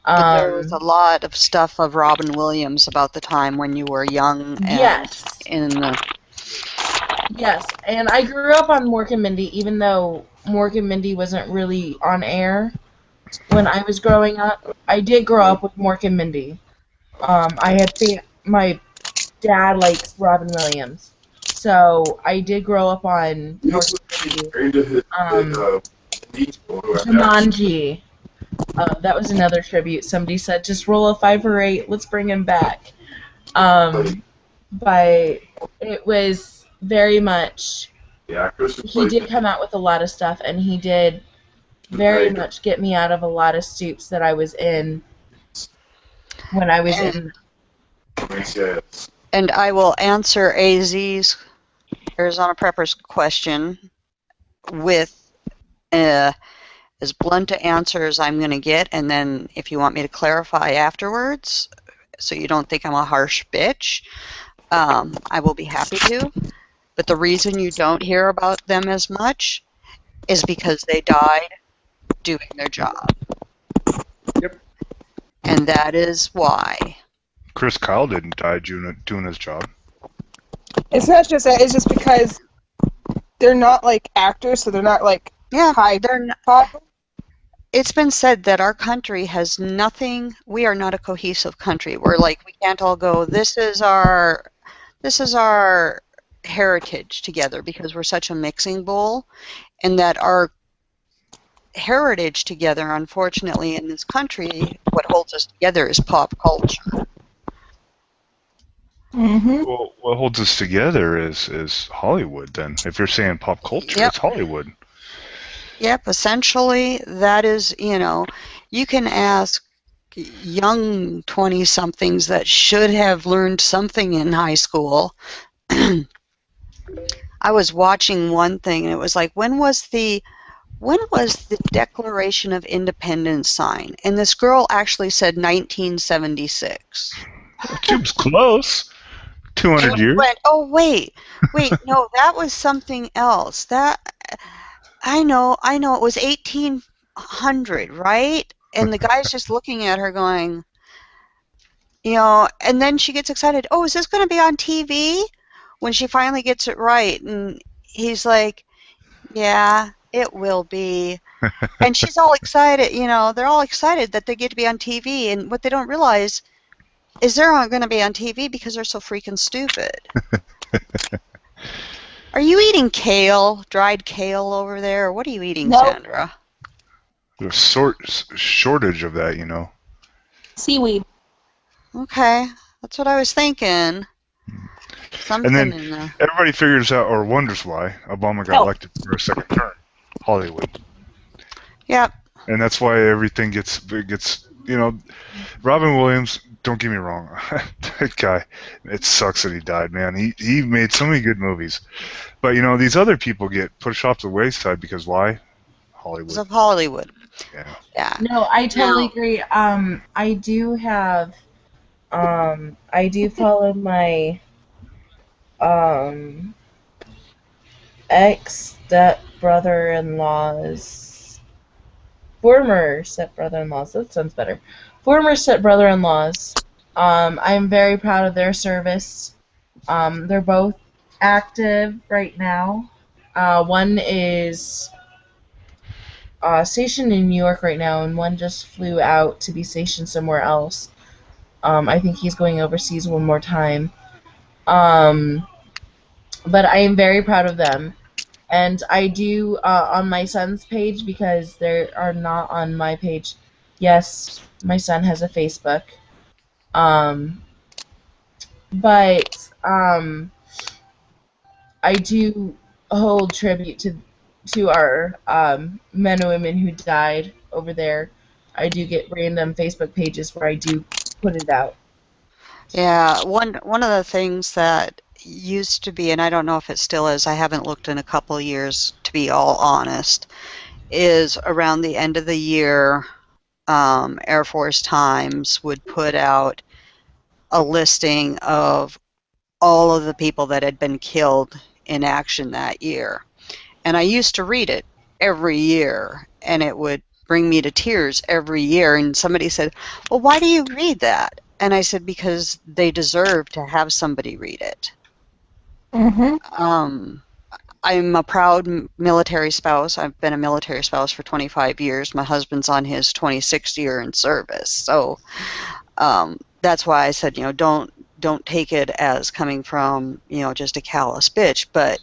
But there was a lot of stuff of Robin Williams about the time when you were young and Yes. in the... Yes, and I grew up on Mork and Mindy, even though Mork and Mindy wasn't really on air when I was growing up. I did grow up with Mork and Mindy. I had my dad likes Robin Williams, so I did grow up on Mork and Mindy. Jumanji. That was another tribute. Somebody said, just roll a 5 or 8, let's bring him back. But it was very much. He did come out with a lot of stuff, and he did very much get me out of a lot of soups that I was in when I was in. And I will answer AZ's Arizona Prepper's question with as blunt an answer as I'm going to get, and then if you want me to clarify afterwards, so you don't think I'm a harsh bitch, I will be happy to. But the reason you don't hear about them as much is because they died doing their job. Yep. And that is why. Chris Kyle didn't die doing his job. It's not just that. It's just because they're not like actors, so they're not like high. They're not. It's been said that our country has nothing. We are not a cohesive country. We're like, we can't all go, this is our heritage together, because we're such a mixing bowl, and that our heritage together, unfortunately, in this country, what holds us together is pop culture. Well, what holds us together is Hollywood, then. If you're saying pop culture, it's Hollywood. Yep, essentially, that is, you can ask young 20-somethings that should have learned something in high school. I was watching one thing, and it was like, when was the Declaration of Independence signed? And this girl actually said 1976. She was close. 200 years. Went, oh, wait, no, that was something else. I know, it was 1800, right? And the guy's just looking at her going, and then she gets excited. Oh, is this going to be on TV? When she finally gets it right, and he's like, yeah, it will be. And she's all excited, they're all excited that they get to be on TV, and what they don't realize is they're not going to be on TV because they're so freaking stupid. Are you eating kale, dried kale over there, or what are you eating, Nope. Sandra? There's shortage of that, Seaweed. Okay, that's what I was thinking. Something And then in there. everybody figures out or wonders why Obama got elected for a second term. Hollywood. Yep. And that's why everything gets Robin Williams, don't get me wrong, that guy, it sucks that he died, man. He made so many good movies. But, these other people get pushed off the wayside because why? Hollywood. Because of Hollywood. Yeah. No, I totally agree. I do follow my ex-stepbrother-in-law's former stepbrother-in-laws. That sounds better. Former stepbrother-in-laws. I'm very proud of their service. They're both active right now. One is stationed in New York right now, and one just flew out to be stationed somewhere else. I think he's going overseas one more time. But I am very proud of them. And I do, on my son's page, because they are not on my page. Yes, my son has a Facebook. But I do hold tribute to our men and women who died over there. I do get random Facebook pages where I do put it out. Yeah, one of the things that used to be, and I don't know if it still is, I haven't looked in a couple of years, to be all honest, is around the end of the year, Air Force Times would put out a listing of all of the people that had been killed in action that year. And I used to read it every year, and it would bring me to tears every year. And somebody said, well, why do you read that? And I said, because they deserve to have somebody read it. I'm a proud military spouse. I've been a military spouse for 25 years. My husband's on his 26th year in service. So that's why I said, don't take it as coming from, just a callous bitch. But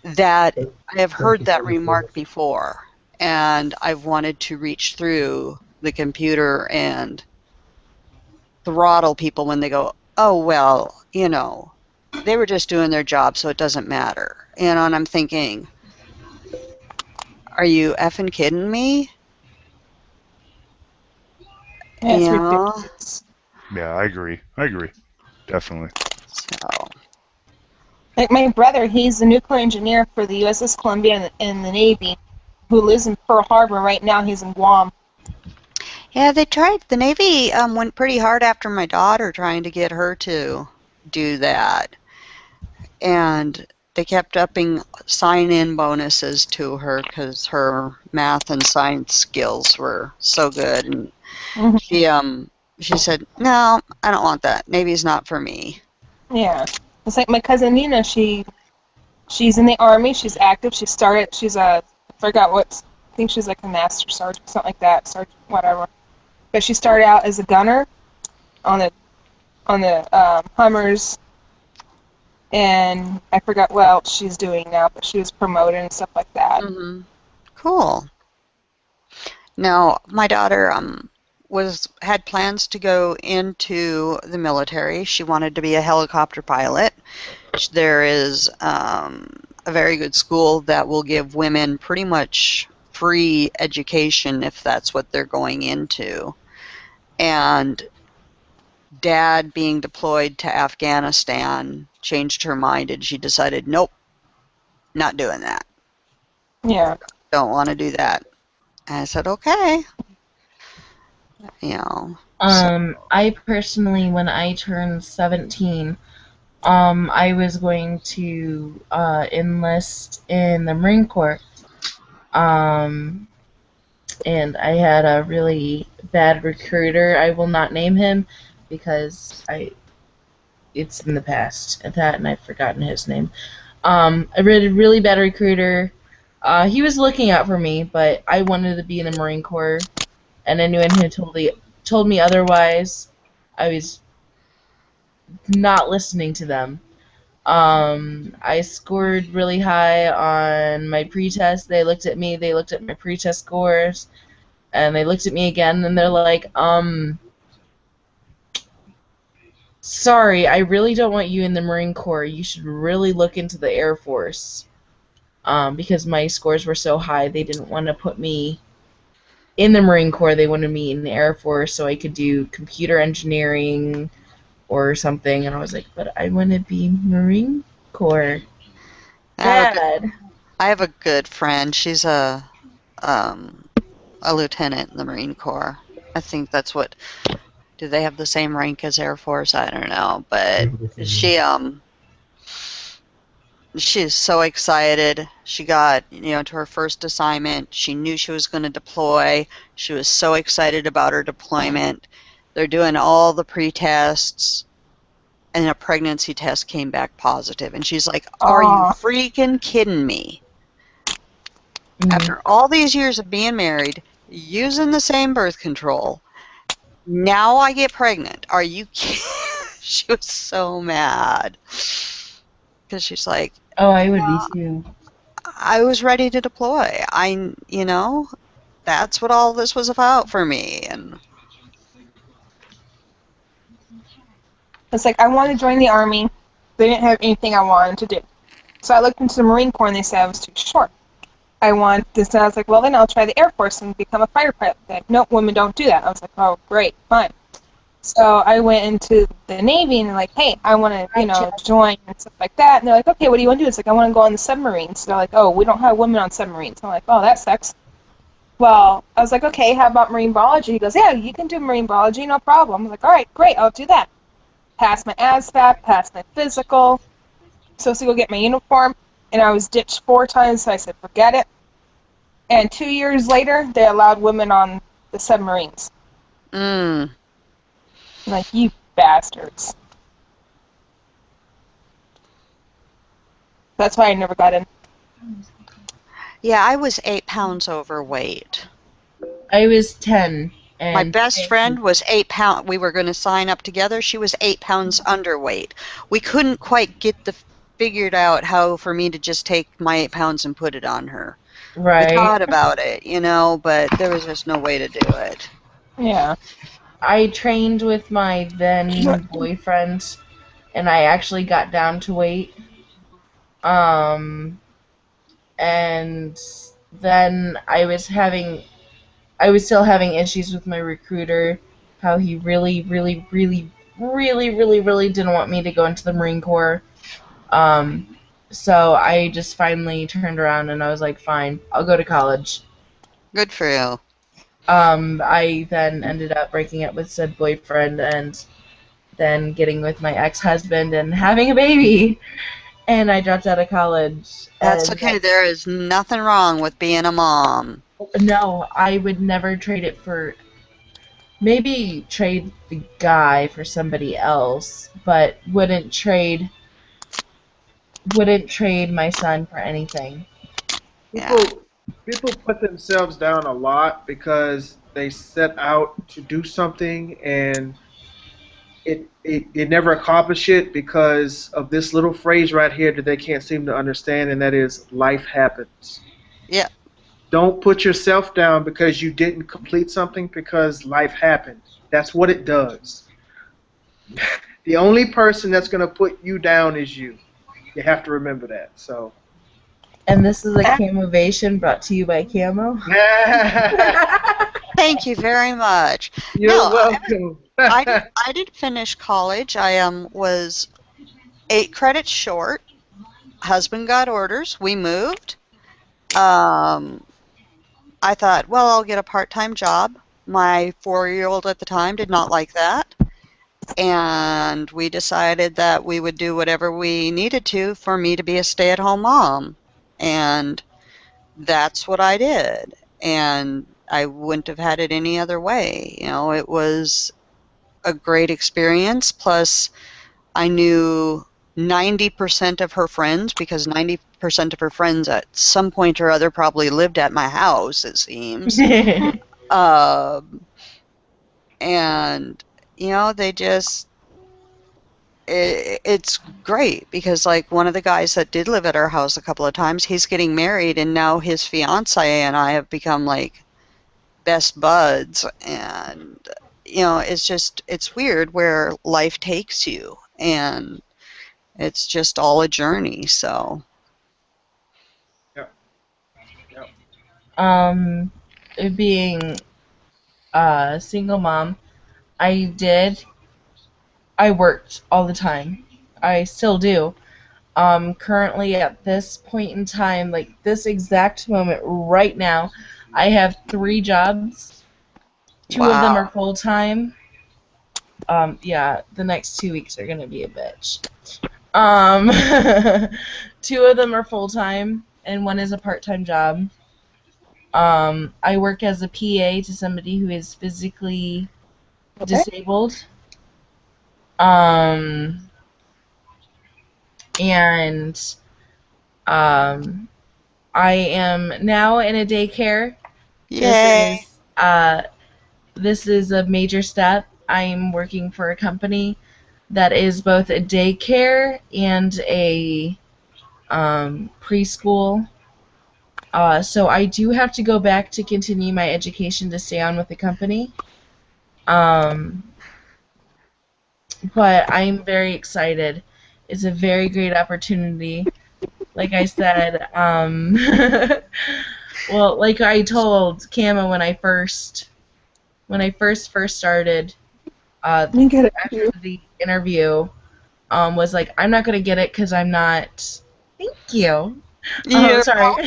that I have heard that remark before, and I've wanted to reach through the computer and throttle people when they go, oh, well, they were just doing their job, so it doesn't matter. And I'm thinking, are you effing kidding me? Yeah, it's Yeah. ridiculous. Yeah, I agree. Definitely. So, Like my brother, he's a nuclear engineer for the USS Columbia in the Navy, who lives in Pearl Harbor. Right now, he's in Guam. yeah, they tried. The Navy went pretty hard after my daughter, trying to get her to do that. And they kept upping sign-in bonuses to her because her math and science skills were so good. And Hmm. she said, "No, I don't want that. Navy's not for me." Yeah, it's like my cousin Nina. She's in the Army. She's active. She started. She's a I forgot what. I think she's like a master sergeant, something like that. Sergeant, whatever. But she started out as a gunner on the Hummers, and I forgot what else she's doing now. But she was promoted and stuff like that. Cool. Now, my daughter had plans to go into the military. She wanted to be a helicopter pilot. There is a very good school that will give women pretty much free education if that's what they're going into. And Dad being deployed to Afghanistan changed her mind, and she decided, nope, not doing that. Yeah. Don't want to do that. And I said, okay. I personally, when I turned 17, I was going to enlist in the Marine Corps. And I had a really bad recruiter. I will not name him because it's in the past at that, and I've forgotten his name. I read a really bad recruiter. He was looking out for me, but I wanted to be in the Marine Corps, and anyone who told me otherwise, I was not listening to them. I scored really high on my pretest. They looked at me, they looked at my pretest scores, and they looked at me again, and they're like, sorry, I really don't want you in the Marine Corps. You should really look into the Air Force. Because my scores were so high, they didn't want to put me in the Marine Corps. They wanted me in the Air Force so I could do computer engineering or something. And I was like, but I want to be Marine Corps. Dad. I have a good friend. She's a lieutenant in the Marine Corps. I think that's what. Do they have the same rank as Air Force? I don't know, but she's so excited. She got to her first assignment. She knew she was going to deploy. She was so excited about her deployment. They're doing all the pre-tests, and a pregnancy test came back positive. And she's like, "Are you freaking kidding me? After all these years of being married, using the same birth control, now I get pregnant. Are you kidding?" She was so mad. Because she's like, oh, I would be too. I was ready to deploy. That's what all this was about for me. And it's like I wanted to join the Army. They didn't have anything I wanted to do. So I looked into the Marine Corps, and they said I was too short. I want this, and I was like, well, then I'll try the Air Force and become a fighter pilot. They're like, no, women don't do that. I was like, oh, great, fine. So I went into the Navy, and they're like, hey, I want to, join and stuff like that. And they're like, okay, what do you want to do? It's like, I want to go on the submarines. They're like, oh, we don't have women on submarines. I'm like, oh, that sucks. Well, I was like, okay, how about marine biology? He goes, yeah, you can do marine biology, no problem. I was like, all right, great, I'll do that. Passed my ASVAB, passed my physical. Supposed to go get my uniform, and I was ditched 4 times, so I said, forget it. And 2 years later, they allowed women on the submarines. I'm like, you bastards. That's why I never got in. yeah, I was 8 pounds overweight. I was 10. And my best friend was 8 pounds. We were going to sign up together. She was 8 pounds underweight. We couldn't quite get figured out how for me to just take my 8 pounds and put it on her. Right. We thought about it, but there was just no way to do it. Yeah. I trained with my then boyfriend, and I actually got down to weight. Um, and then I was still having issues with my recruiter, how he really, really, really, really, really, really didn't want me to go into the Marine Corps. So I just finally turned around and I was like, fine, I'll go to college. Good for you. I then ended up breaking up with said boyfriend and then getting with my ex-husband and having a baby. And I dropped out of college. That's And okay. There is nothing wrong with being a mom. no, I would never trade it for, maybe trade the guy for somebody else, but wouldn't trade my son for anything. People put themselves down a lot because they set out to do something and it never accomplish it because of this little phrase right here that they can't seem to understand, and that is life happens. Yeah. Don't put yourself down because you didn't complete something because life happened. That's what it does. The only person that's going to put you down is you. You have to remember that. So. And this is a Camovation brought to you by Camo. Thank you very much. You're welcome. I did finish college. I was 8 credits short. Husband got orders. We moved. I thought, well, I'll get a part-time job. My 4-year-old at the time did not like that. And we decided that we would do whatever we needed to for me to be a stay-at-home mom. And that's what I did. And I wouldn't have had it any other way. You know, it was a great experience. Plus, I knew 90% of her friends, because 90% of her friends at some point or other probably lived at my house, it seems. And, you know, they just... It's great because, like, one of the guys that did live at our house a couple of times, he's getting married, and now his fiance and I have become, like, best buds. And, you know, it's weird where life takes you, and it's just all a journey, so. Yeah. Being a single mom, I worked all the time. I still do. Currently at this point in time, like this exact moment right now, I have 3 jobs. 2 of them are full-time. Yeah, the next 2 weeks are gonna be a bitch. 2 of them are full-time, and 1 is a part-time job. I work as a PA to somebody who is physically disabled. And I am now in a daycare. Yay! This is a major step. I'm working for a company that is both a daycare and a preschool. So I do have to go back to continue my education to stay on with the company. But I'm very excited. It's a very great opportunity. Like I said, well, like I told Camo when I first started, after the interview, was like, I'm not gonna get it because I'm not. Thank you. Sorry.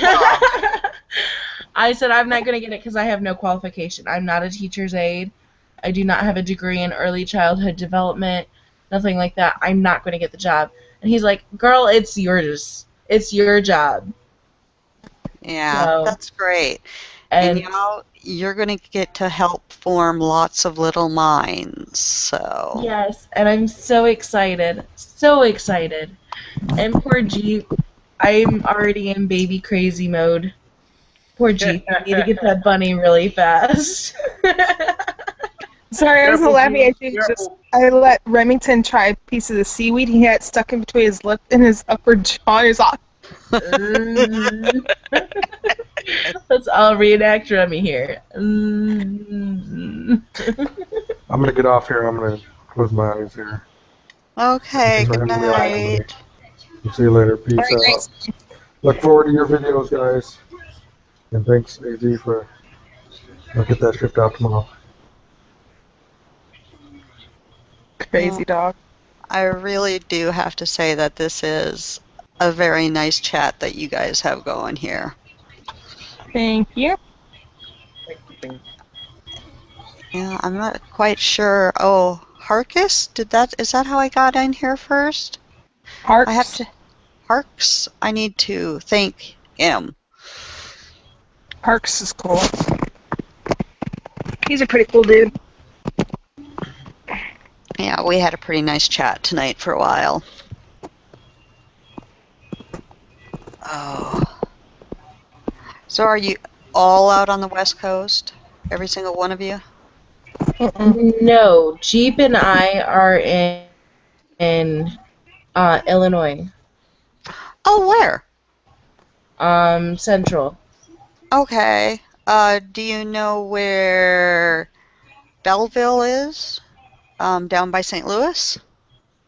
I said I'm not gonna get it because I have no qualification. I'm not a teacher's aide. I do not have a degree in early childhood development, nothing like that. I'm not going to get the job. And he's like, girl, it's yours. It's your job. Yeah, So, that's great. And you know, you're going to get to help form lots of little minds. So. Yes, and I'm so excited. So excited. And poor G, I'm already in baby crazy mode. Poor G, I need to get that bunny really fast. Sorry, I was laughing. I let Remington try a piece of the seaweed he had stuck in between his lip and his upper jaw. He's all. Let's all reenact Remy here. I'm gonna get off here. I'm gonna close my eyes here. Okay, Thanks for good having me on today. night. See you later. All Peace right, out. guys. Look forward to your videos, guys. And thanks, AZ, for. I'll get that shipped out tomorrow. Crazy dog. I really do have to say that this is a very nice chat that you guys have going here. Thank you. Yeah, I'm not quite sure. Oh, Harkus? Is that how I got in here first? Harks. I have to. Harks, I need to thank him. Harks is cool. He's a pretty cool dude. Yeah, we had a pretty nice chat tonight for a while. Oh. So are you all out on the West Coast? Every single one of you? No, Jeep and I are in Illinois. Oh, where? Central. Okay. Do you know where Belleville is? Down by St. Louis?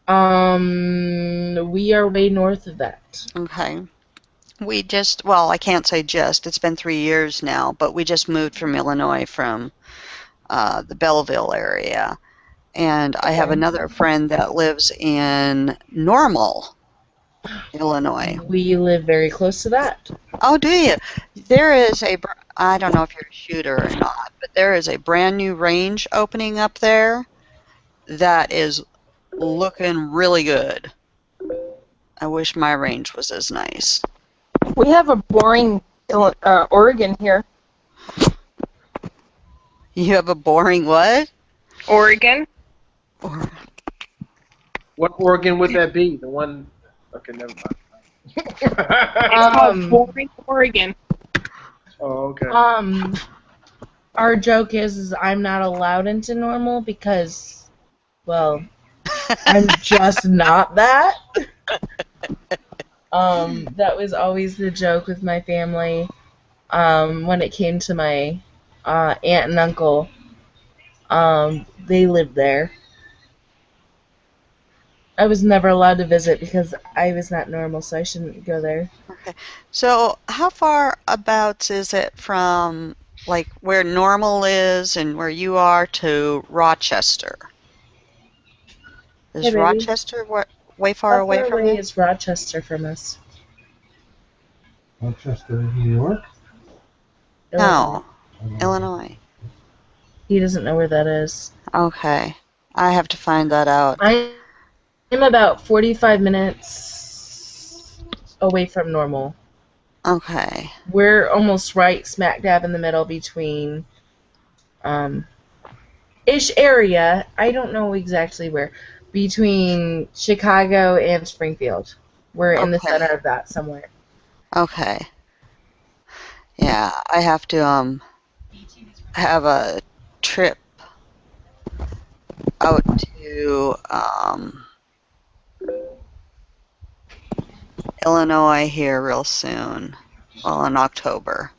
We are way north of that. Okay. Well, I can't say just, it's been 3 years now, but we just moved from Illinois from the Belleville area. And I have another friend that lives in Normal, Illinois. We live very close to that. Oh, do you? There is I don't know if you're a shooter or not, but there is a brand new range opening up there that is looking really good. I wish my range was as nice. We have a boring Oregon here. You have a boring what? Oregon. What Oregon would that be? The one. Okay, never mind. It's called Boring Oregon. Oh, okay. Our joke is I'm not allowed into Normal because, well, I'm just not that. That was always the joke with my family. When it came to my aunt and uncle, they lived there. I was never allowed to visit because I was not normal, so I shouldn't go there. Okay. So how far abouts is it from, like, where Normal is and where you are to Rochester? Is Hey, baby. Rochester way far away from away you? is Rochester from us? Rochester, New York? No, Illinois. He doesn't know where that is. Okay. I have to find that out. I'm about 45 minutes away from Normal. Okay. We're almost right smack dab in the middle between ish area. I don't know exactly where. Between Chicago and Springfield. We're in the center of that somewhere. Okay. Yeah, I have to have a trip out to Illinois here real soon. Well, in October.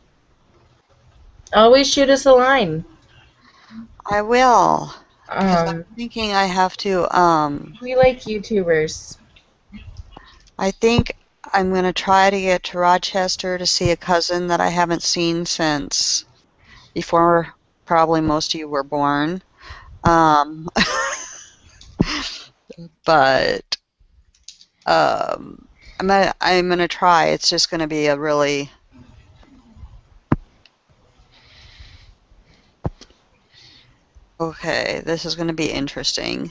Always shoot us a line. I will. I'm thinking I have to we like YouTubers. I think I'm going to try to get to Rochester to see a cousin that I haven't seen since before probably most of you were born. But I'm gonna try. It's just gonna be a really okay. This is gonna be interesting.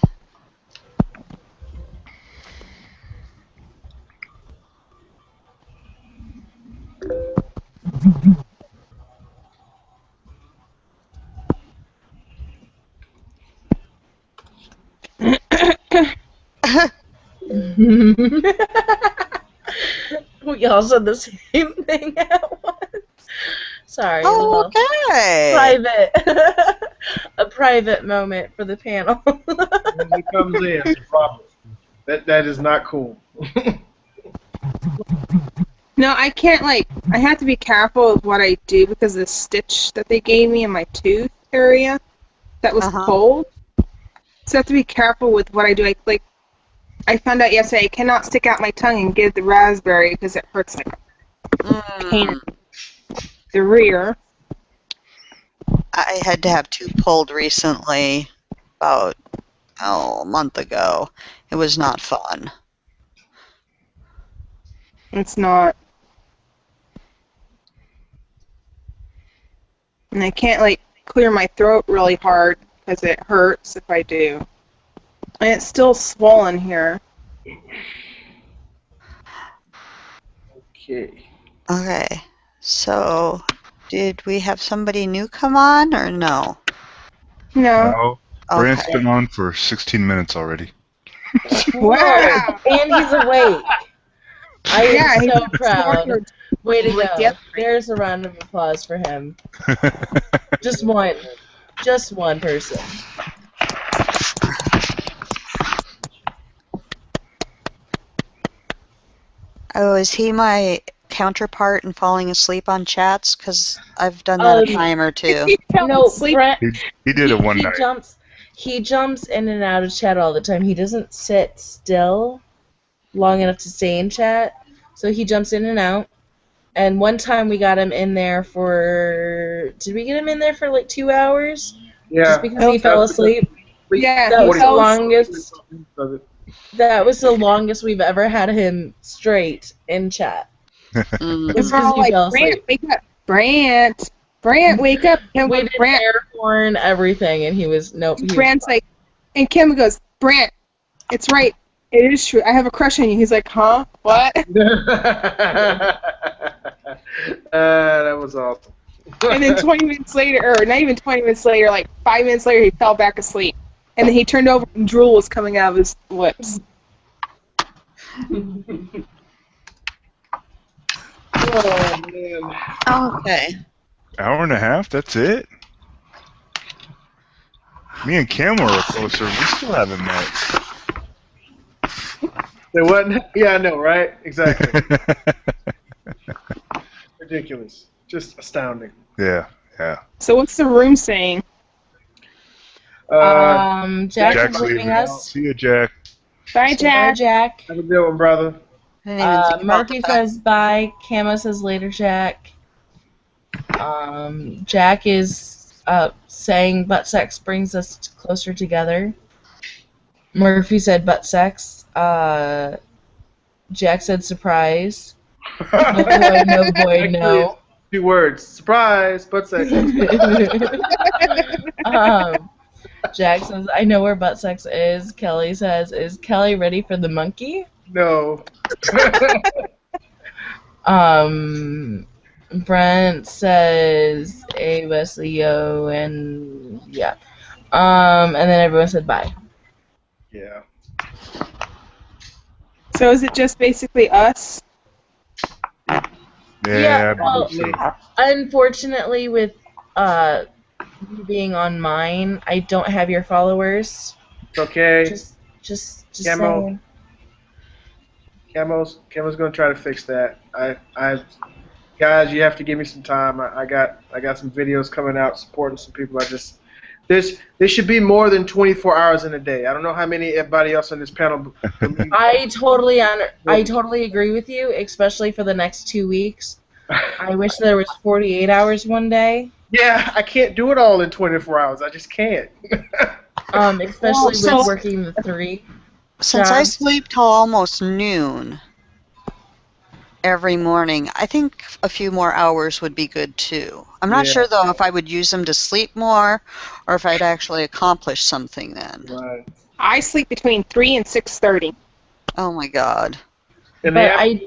We all said the same thing at once. Sorry. Oh, okay. A private moment for the panel. When he comes in, it's a problem. That is not cool. No, I can't, I have to be careful of what I do because of the stitch that they gave me in my tooth area that was cold. So I have to be careful with what I do. I found out yesterday I cannot stick out my tongue and get the raspberry because it hurts like a pain in the rear. I had to have two pulled recently, about a month ago. It was not fun. It's not. And I can't clear my throat really hard because it hurts if I do. And it's still swollen here. Okay. Okay, so did we have somebody new come on or no? No. No, Brant's Okay. been on for 16 minutes already. Wow. And he's awake. I am Yeah, he's so not proud. smart Way to like the go. other three. There's a round of applause for him. Just one. Just one person. Oh, is he my counterpart in falling asleep on chats? Because I've done that a time or two. He fell No, asleep. Brent. He did it one he night. He jumps in and out of chat all the time. He doesn't sit still long enough to stay in chat, so he jumps in and out. And one time we got him in there for... Did we get him in there for like 2 hours? Yeah. Just because he fell asleep? Yeah, That he was the fell asleep. longest... That was the longest we've ever had him straight in chat. Mm. It's We're all because he fell Brant, asleep. wake up. Brant, wake up. Kim We goes, did Brant. air horn, everything, and he was... Nope. He Brant's like, and Kim goes, Brant, it's right. It is true. I have a crush on you. He's like, huh? What? That was awesome. And then 20 minutes later, or not even 20 minutes later, like 5 minutes later, he fell back asleep. And then he turned over and drool was coming out of his lips. Oh, man. Okay. Hour and a half? That's it? Me and Cam were closer. We still haven't met. There wasn't? Yeah, I know, right? Exactly. Ridiculous. Just astounding. Yeah. So what's the room saying? Jack Jack's is leaving leaving. us. See you, Jack. Bye, Bye, Jack. Jack. Have a good one, brother. I didn't even think about Murphy that. says bye. Camo says later, Jack. Jack is saying butt sex brings us closer together. Murphy said butt sex. Jack said surprise. No boy, no. 2 words. Surprise, butt sex. Jack says, I know where butt sex is. Kelly says, is Kelly ready for the monkey? No. Brent says, hey, Wesley, yo, and yeah. And then everyone said bye. Yeah. So is it just basically us? Yeah. Well, unfortunately, with you being on mine, I don't have your followers. It's okay. Just Camo. saying. Camo's gonna try to fix that. Guys, you have to give me some time. I got some videos coming out supporting some people. There should be more than 24 hours in a day. I don't know how many everybody else on this panel believes. I totally agree with you, especially for the next 2 weeks. I wish there was 48 hours one day. Yeah, I can't do it all in 24 hours. I just can't. Especially Well, with working the 3. Since I jobs. sleep till almost noon every morning, I think a few more hours would be good too. I'm not Yeah. sure though if I would use them to sleep more or if I'd actually accomplish something then. Right. I sleep between 3 and 6:30. Oh my God. And But I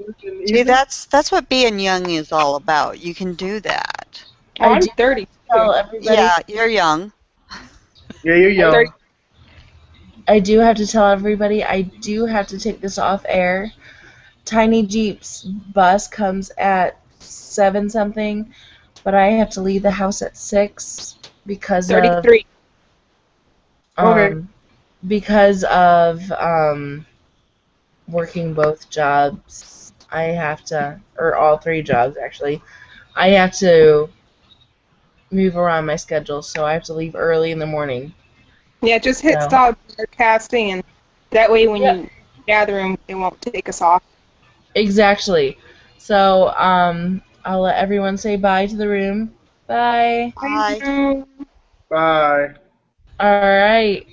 See, that's what being young is all about. You can do that. Oh, I I'm do 30. tell everybody. Yeah, you're young. Yeah, you're young. 30. I do have to tell everybody. I do have to take this off air. Tiny Jeep's bus comes at 7 something, but I have to leave the house at 6 because of 33. Okay. because of working both jobs. I have to, or all 3 jobs actually. I have to move around my schedule, so I have to leave early in the morning. Yeah, just hit So, stop broadcasting, and that way when yeah, you gather them, it won't take us off. exactly. So, I'll let everyone say bye to the room. Bye. Bye. Bye. All right.